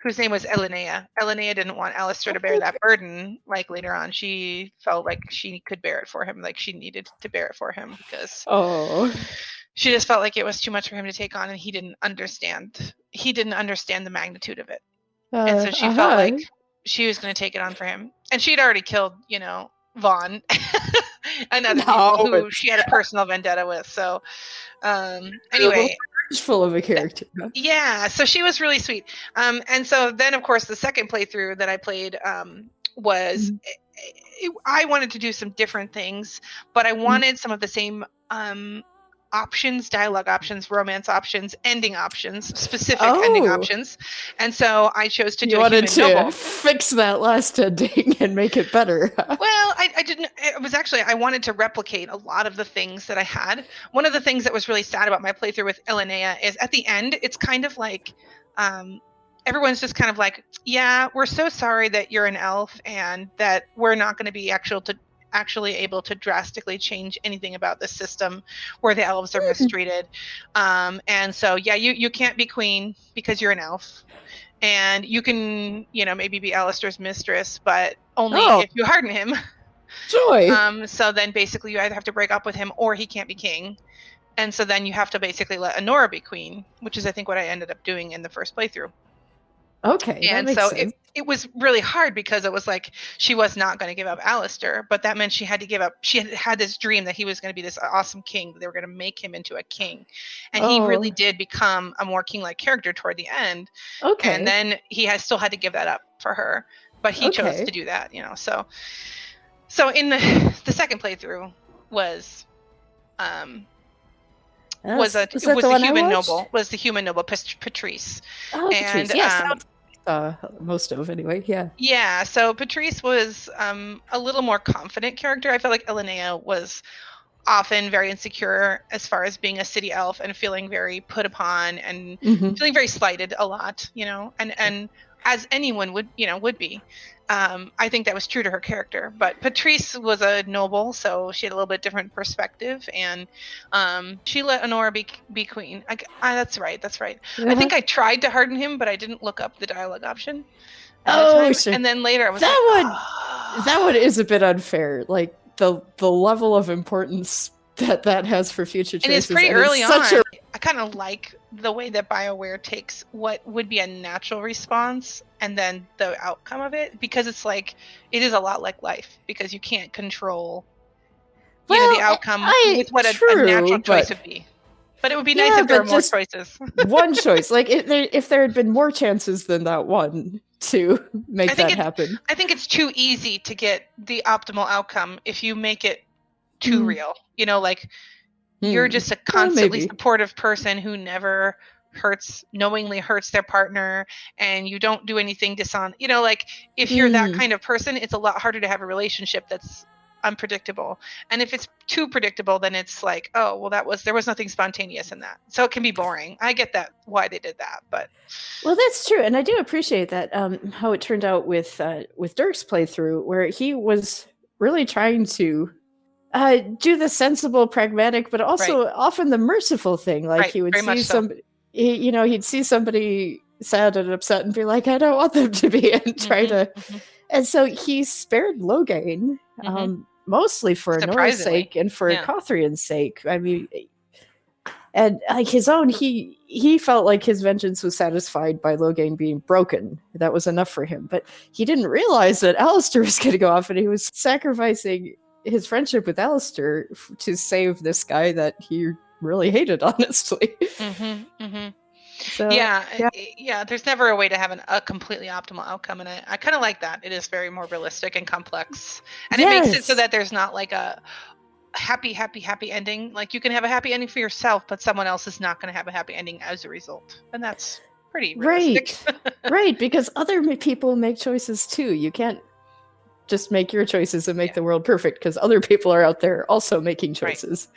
S4: whose name was Elinea. Elinea didn't want Alistair to bear that burden. Like later on, she felt like she could bear it for him. Like she needed to bear it for him because she just felt like it was too much for him to take on, and he didn't understand. He didn't understand the magnitude of it, and so she felt like she was going to take it on for him. And she'd already killed, Vaughn and other people who she had a personal vendetta with. So anyway.
S15: Full of a character.
S4: Yeah, so she was really sweet. And so then, of course, the second playthrough that I played was I wanted to do some different things, but I wanted some of the same options, dialogue options, romance options, ending options, specific ending options. And so I chose to do a human noble.
S15: Fix that last ending and make it better.
S4: Well, I didn't. It was actually, I wanted to replicate a lot of the things that I had. One of the things that was really sad about my playthrough with Elinea is at the end, it's kind of like everyone's just kind of like, yeah, we're so sorry that you're an elf and that we're not going to be actually able to drastically change anything about the system where the elves are mistreated. And so, yeah, you can't be queen because you're an elf. And you can, maybe be Alistair's mistress, but only if you harden him.
S15: Joy.
S4: So then basically you either have to break up with him or he can't be king. And so then you have to basically let Honora be queen, which is I think what I ended up doing in the first playthrough.
S15: Okay.
S4: And so it was really hard because it was like she was not going to give up Alistair, but that meant she had to give up. She had this dream that he was going to be this awesome king, that they were going to make him into a king. And he really did become a more king-like character toward the end.
S15: Okay.
S4: And then he still had to give that up for her, but he chose to do that, So in the second playthrough was the human noble Patrice.
S15: Oh,
S4: and
S15: Patrice. Yes, most of anyway.
S4: Yeah, so Patrice was a little more confident character. I felt like Elinea was often very insecure as far as being a city elf and feeling very put upon and feeling very slighted a lot, and as anyone would be. I think that was true to her character, but Patrice was a noble, so she had a little bit different perspective, and she let Honora be queen. That's right. I think I tried to harden him, but I didn't look up the dialogue option.
S15: Sure.
S4: And then later I was
S15: that one is a bit unfair. Like the level of importance that has for future choices.
S4: And it's pretty early on. I kind of like the way that BioWare takes what would be a natural response and then the outcome of it, because it's like, it is a lot like life, because you can't control the outcome with what a natural choice would be. But it would be nice if there were more choices.
S15: One choice. Like if there had been more chances than that one to make that happen.
S4: I think it's too easy to get the optimal outcome if you make it too real. You're just a constantly supportive person who never knowingly hurts their partner, and you don't do anything if you're that kind of person, it's a lot harder to have a relationship that's unpredictable. And if it's too predictable, then it's like, oh, well, there was nothing spontaneous in that. So it can be boring. I get that, why they did that, but.
S15: Well, that's true. And I do appreciate that, how it turned out with Dirk's playthrough, where he was really trying to do the sensible, pragmatic, but also often the merciful thing. Like he would see somebody, he'd see somebody sad and upset and be like, I don't want them to be, and try to. And so he spared Loghain, mostly for Honora's sake and for Cothrian's sake. I mean, and like his own, he felt like his vengeance was satisfied by Loghain being broken. That was enough for him. But he didn't realize that Alistair was going to go off, and he was sacrificing his friendship with Alistair to save this guy that he really hated, honestly. So, there's never a way to have a completely optimal outcome, and I kind of like that. It is very more realistic and complex, and it makes it so that there's not like a happy ending. Like you can have a happy ending for yourself, but someone else is not going to have a happy ending as a result, and that's pretty realistic. Right, because other people make choices too. You can't just make your choices and make the world perfect, because other people are out there also making choices.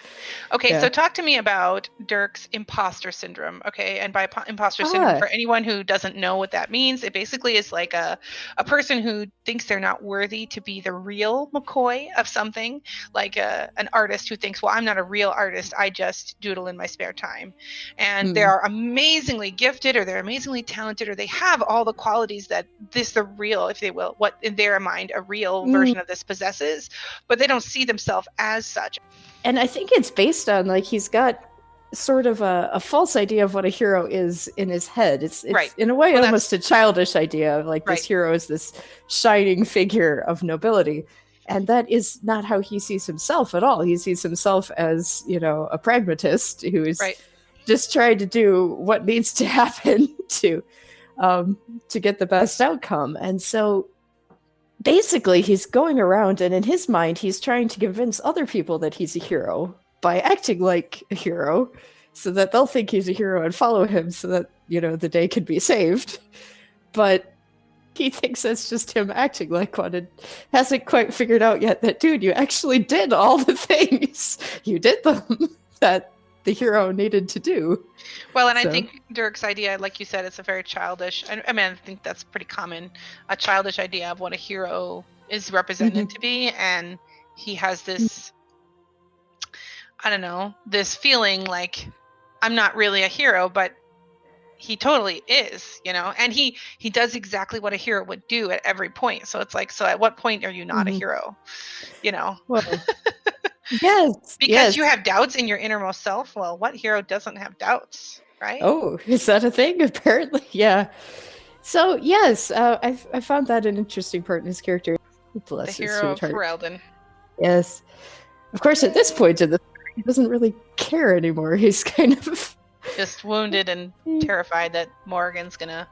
S4: Okay, so talk to me about Dirk's imposter syndrome. Okay, and by imposter syndrome, for anyone who doesn't know what that means, it basically is like a person who thinks they're not worthy to be the real McCoy of something, like an artist who thinks, well, I'm not a real artist, I just doodle in my spare time. And they are amazingly gifted, or they're amazingly talented, or they have all the qualities that the real, if they will, what in their mind a real version of this possesses, but they don't see themselves as such.
S15: And I think it's based on, like, he's got sort of a false idea of what a hero is in his head. It's in a way almost a childish idea of, like, this hero is this shining figure of nobility. And that is not how he sees himself at all. He sees himself as, a pragmatist who is just trying to do what needs to happen to get the best outcome. And so basically, he's going around, and in his mind, he's trying to convince other people that he's a hero by acting like a hero, so that they'll think he's a hero and follow him, so that, the day can be saved. But he thinks that's just him acting like one, and hasn't quite figured out yet that, dude, you actually did all the things. You did them that the hero needed to do.
S4: Well, and I think Dirk's idea, like you said, it's a very childish, I think that's pretty common, a childish idea of what a hero is represented to be. And he has this, I don't know, this feeling like, I'm not really a hero, but he totally is, and he does exactly what a hero would do at every point. So it's like, so at what point are you not a hero?
S15: Well, yes.
S4: Because you have doubts in your innermost self. Well, what hero doesn't have doubts, right?
S15: Oh, is that a thing? Apparently, yeah. So, yes, I found that an interesting part in his character. Bless
S4: the
S15: his
S4: hero of
S15: sweetheart.
S4: Ferelden.
S15: Yes. Of course, at this point in the story, he doesn't really care anymore. He's kind of
S4: just wounded and terrified that Morgan's gonna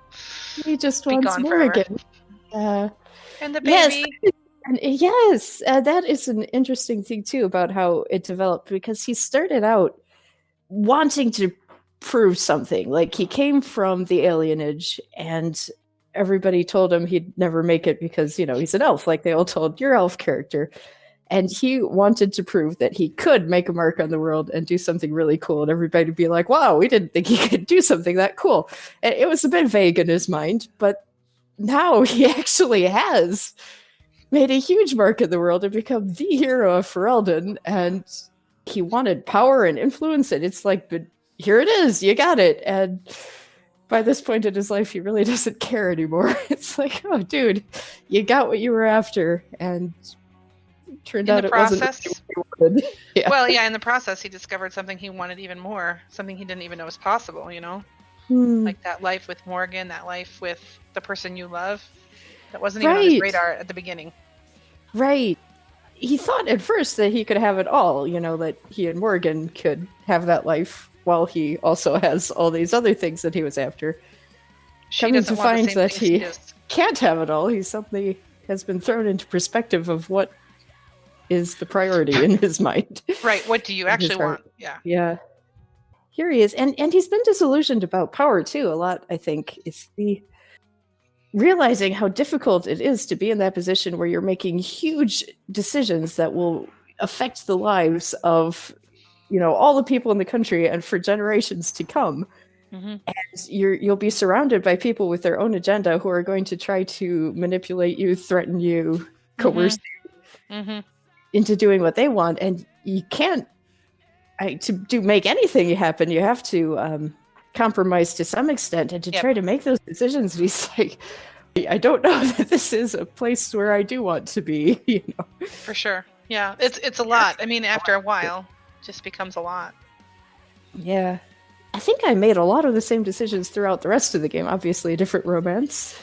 S15: he just
S4: be
S15: wants
S4: gone
S15: Morgan.
S4: And the baby.
S15: Yes, that is an interesting thing too about how it developed, because he started out wanting to prove something. Like, he came from the alienage, and everybody told him he'd never make it because, he's an elf, like they all told your elf character. And he wanted to prove that he could make a mark on the world and do something really cool. And everybody would be like, wow, we didn't think he could do something that cool. And it was a bit vague in his mind, but now he actually has made a huge mark in the world and become the hero of Ferelden. And he wanted power and influence, and it's like, but here it is, you got it. And by this point in his life, he really doesn't care anymore. It's like, oh, dude, you got what you were after, and turned out it wasn't what you wanted. Yeah.
S4: Well, yeah, in the process, he discovered something he wanted even more, something he didn't even know was possible, Like that life with Morgan, that life with the person you love. That wasn't even on his radar at the beginning.
S15: Right. He thought at first that he could have it all, that he and Morgan could have that life while he also has all these other things that he was after. Coming to find that he can't have it all, he suddenly has been thrown into perspective of what is the priority in his mind.
S4: Right. What do you actually want? Yeah.
S15: Yeah. Here he is. And he's been disillusioned about power too a lot, I think. It's the realizing how difficult it is to be in that position where you're making huge decisions that will affect the lives of, all the people in the country and for generations to come. And you'll be surrounded by people with their own agenda who are going to try to manipulate you, threaten you, coerce you into doing what they want. And you can't, to make anything happen, you have to compromise to some extent, and to try to make those decisions. And he's like, I don't know that this is a place where I do want to be,
S4: For sure. Yeah, it's a lot. I mean, after a while, it just becomes a lot.
S15: Yeah. I think I made a lot of the same decisions throughout the rest of the game. Obviously, a different romance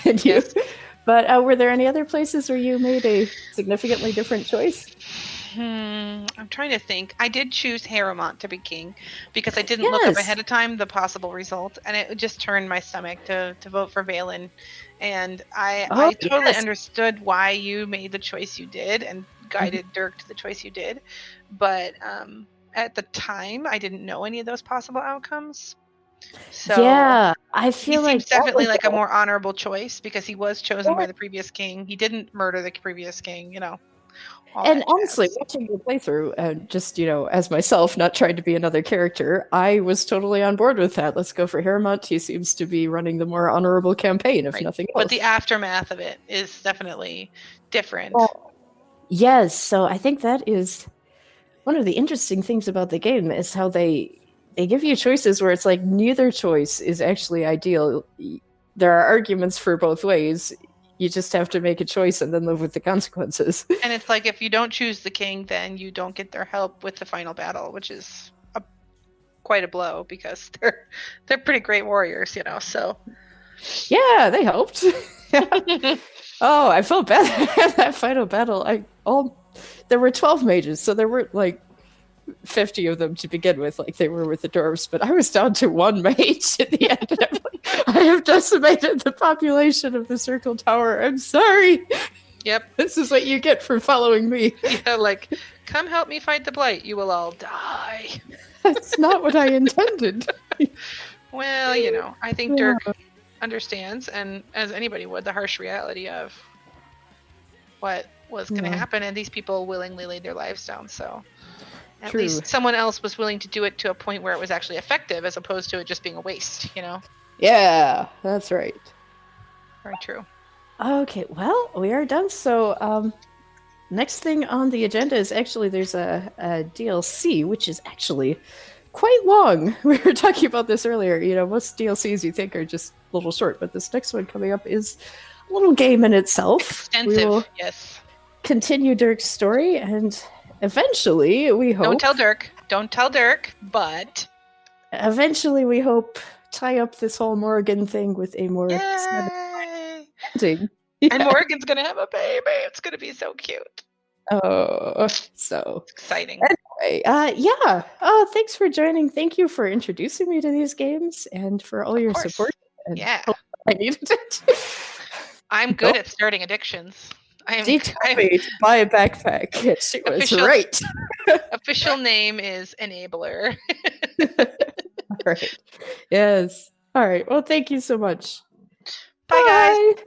S15: than you. But were there any other places where you made a significantly different choice?
S4: I'm trying to think. I did choose Harrowmont to be king because I didn't look up ahead of time the possible result, and it just turned my stomach to vote for Valen. And I totally understood why you made the choice you did and guided Dirk to the choice you did. But at the time, I didn't know any of those possible outcomes. So
S15: yeah, I feel
S4: he
S15: like
S4: seems definitely
S15: that
S4: like a
S15: was
S4: more honorable choice because he was chosen by the previous king. He didn't murder the previous king, all
S15: and
S4: that
S15: honestly,
S4: jazz.
S15: watching your playthrough, and just, as myself, not trying to be another character, I was totally on board with that. Let's go for Haremont. He seems to be running the more honorable campaign, if
S4: Right.
S15: nothing else.
S4: But the aftermath of it is definitely different.
S15: Well, yes, so I think that is one of the interesting things about the game is how they give you choices where it's like neither choice is actually ideal. There are arguments for both ways. You just have to make a choice and then live with the consequences.
S4: And it's like if you don't choose the king, then you don't get their help with the final battle, which is quite a blow because they're pretty great warriors, So
S15: yeah, they helped. Oh, I felt bad at that final battle. There were 12 mages, so there weren't like 50 of them to begin with, like they were with the dwarves, but I was down to one mage at the end. And I have decimated the population of the Circle Tower. I'm sorry.
S4: Yep.
S15: This is what you get for following me.
S4: Yeah, like, come help me fight the Blight. You will all die.
S15: That's not what I intended.
S4: Well, I think Dirk understands, and as anybody would, the harsh reality of what was going to happen, and these people willingly laid their lives down, so at least someone else was willing to do it to a point where it was actually effective as opposed to it just being a waste,
S15: Yeah, that's right.
S4: Very true.
S15: Okay, well, we are done. So next thing on the agenda is actually there's a DLC, which is actually quite long. We were talking about this earlier. Most DLCs you think are just a little short, but this next one coming up is a little game in itself.
S4: Extensive,
S15: we will
S4: yes.
S15: continue Dirk's story, and eventually we hope...
S4: Don't tell Dirk, but...
S15: Eventually we hope tie up this whole Morgan thing with a more... ending.
S4: And Morgan's going to have a baby. It's going to be so cute.
S15: Oh, so...
S4: It's exciting.
S15: Anyway, yeah. Oh, thanks for joining. Thank you for introducing me to these games and for all your support. And
S4: yeah.
S15: I needed it.
S4: I'm good at starting addictions.
S15: She told me to buy a backpack. She was right.
S4: Official name is Enabler.
S15: All right. Yes. All right. Well, thank you so much.
S4: Bye, guys.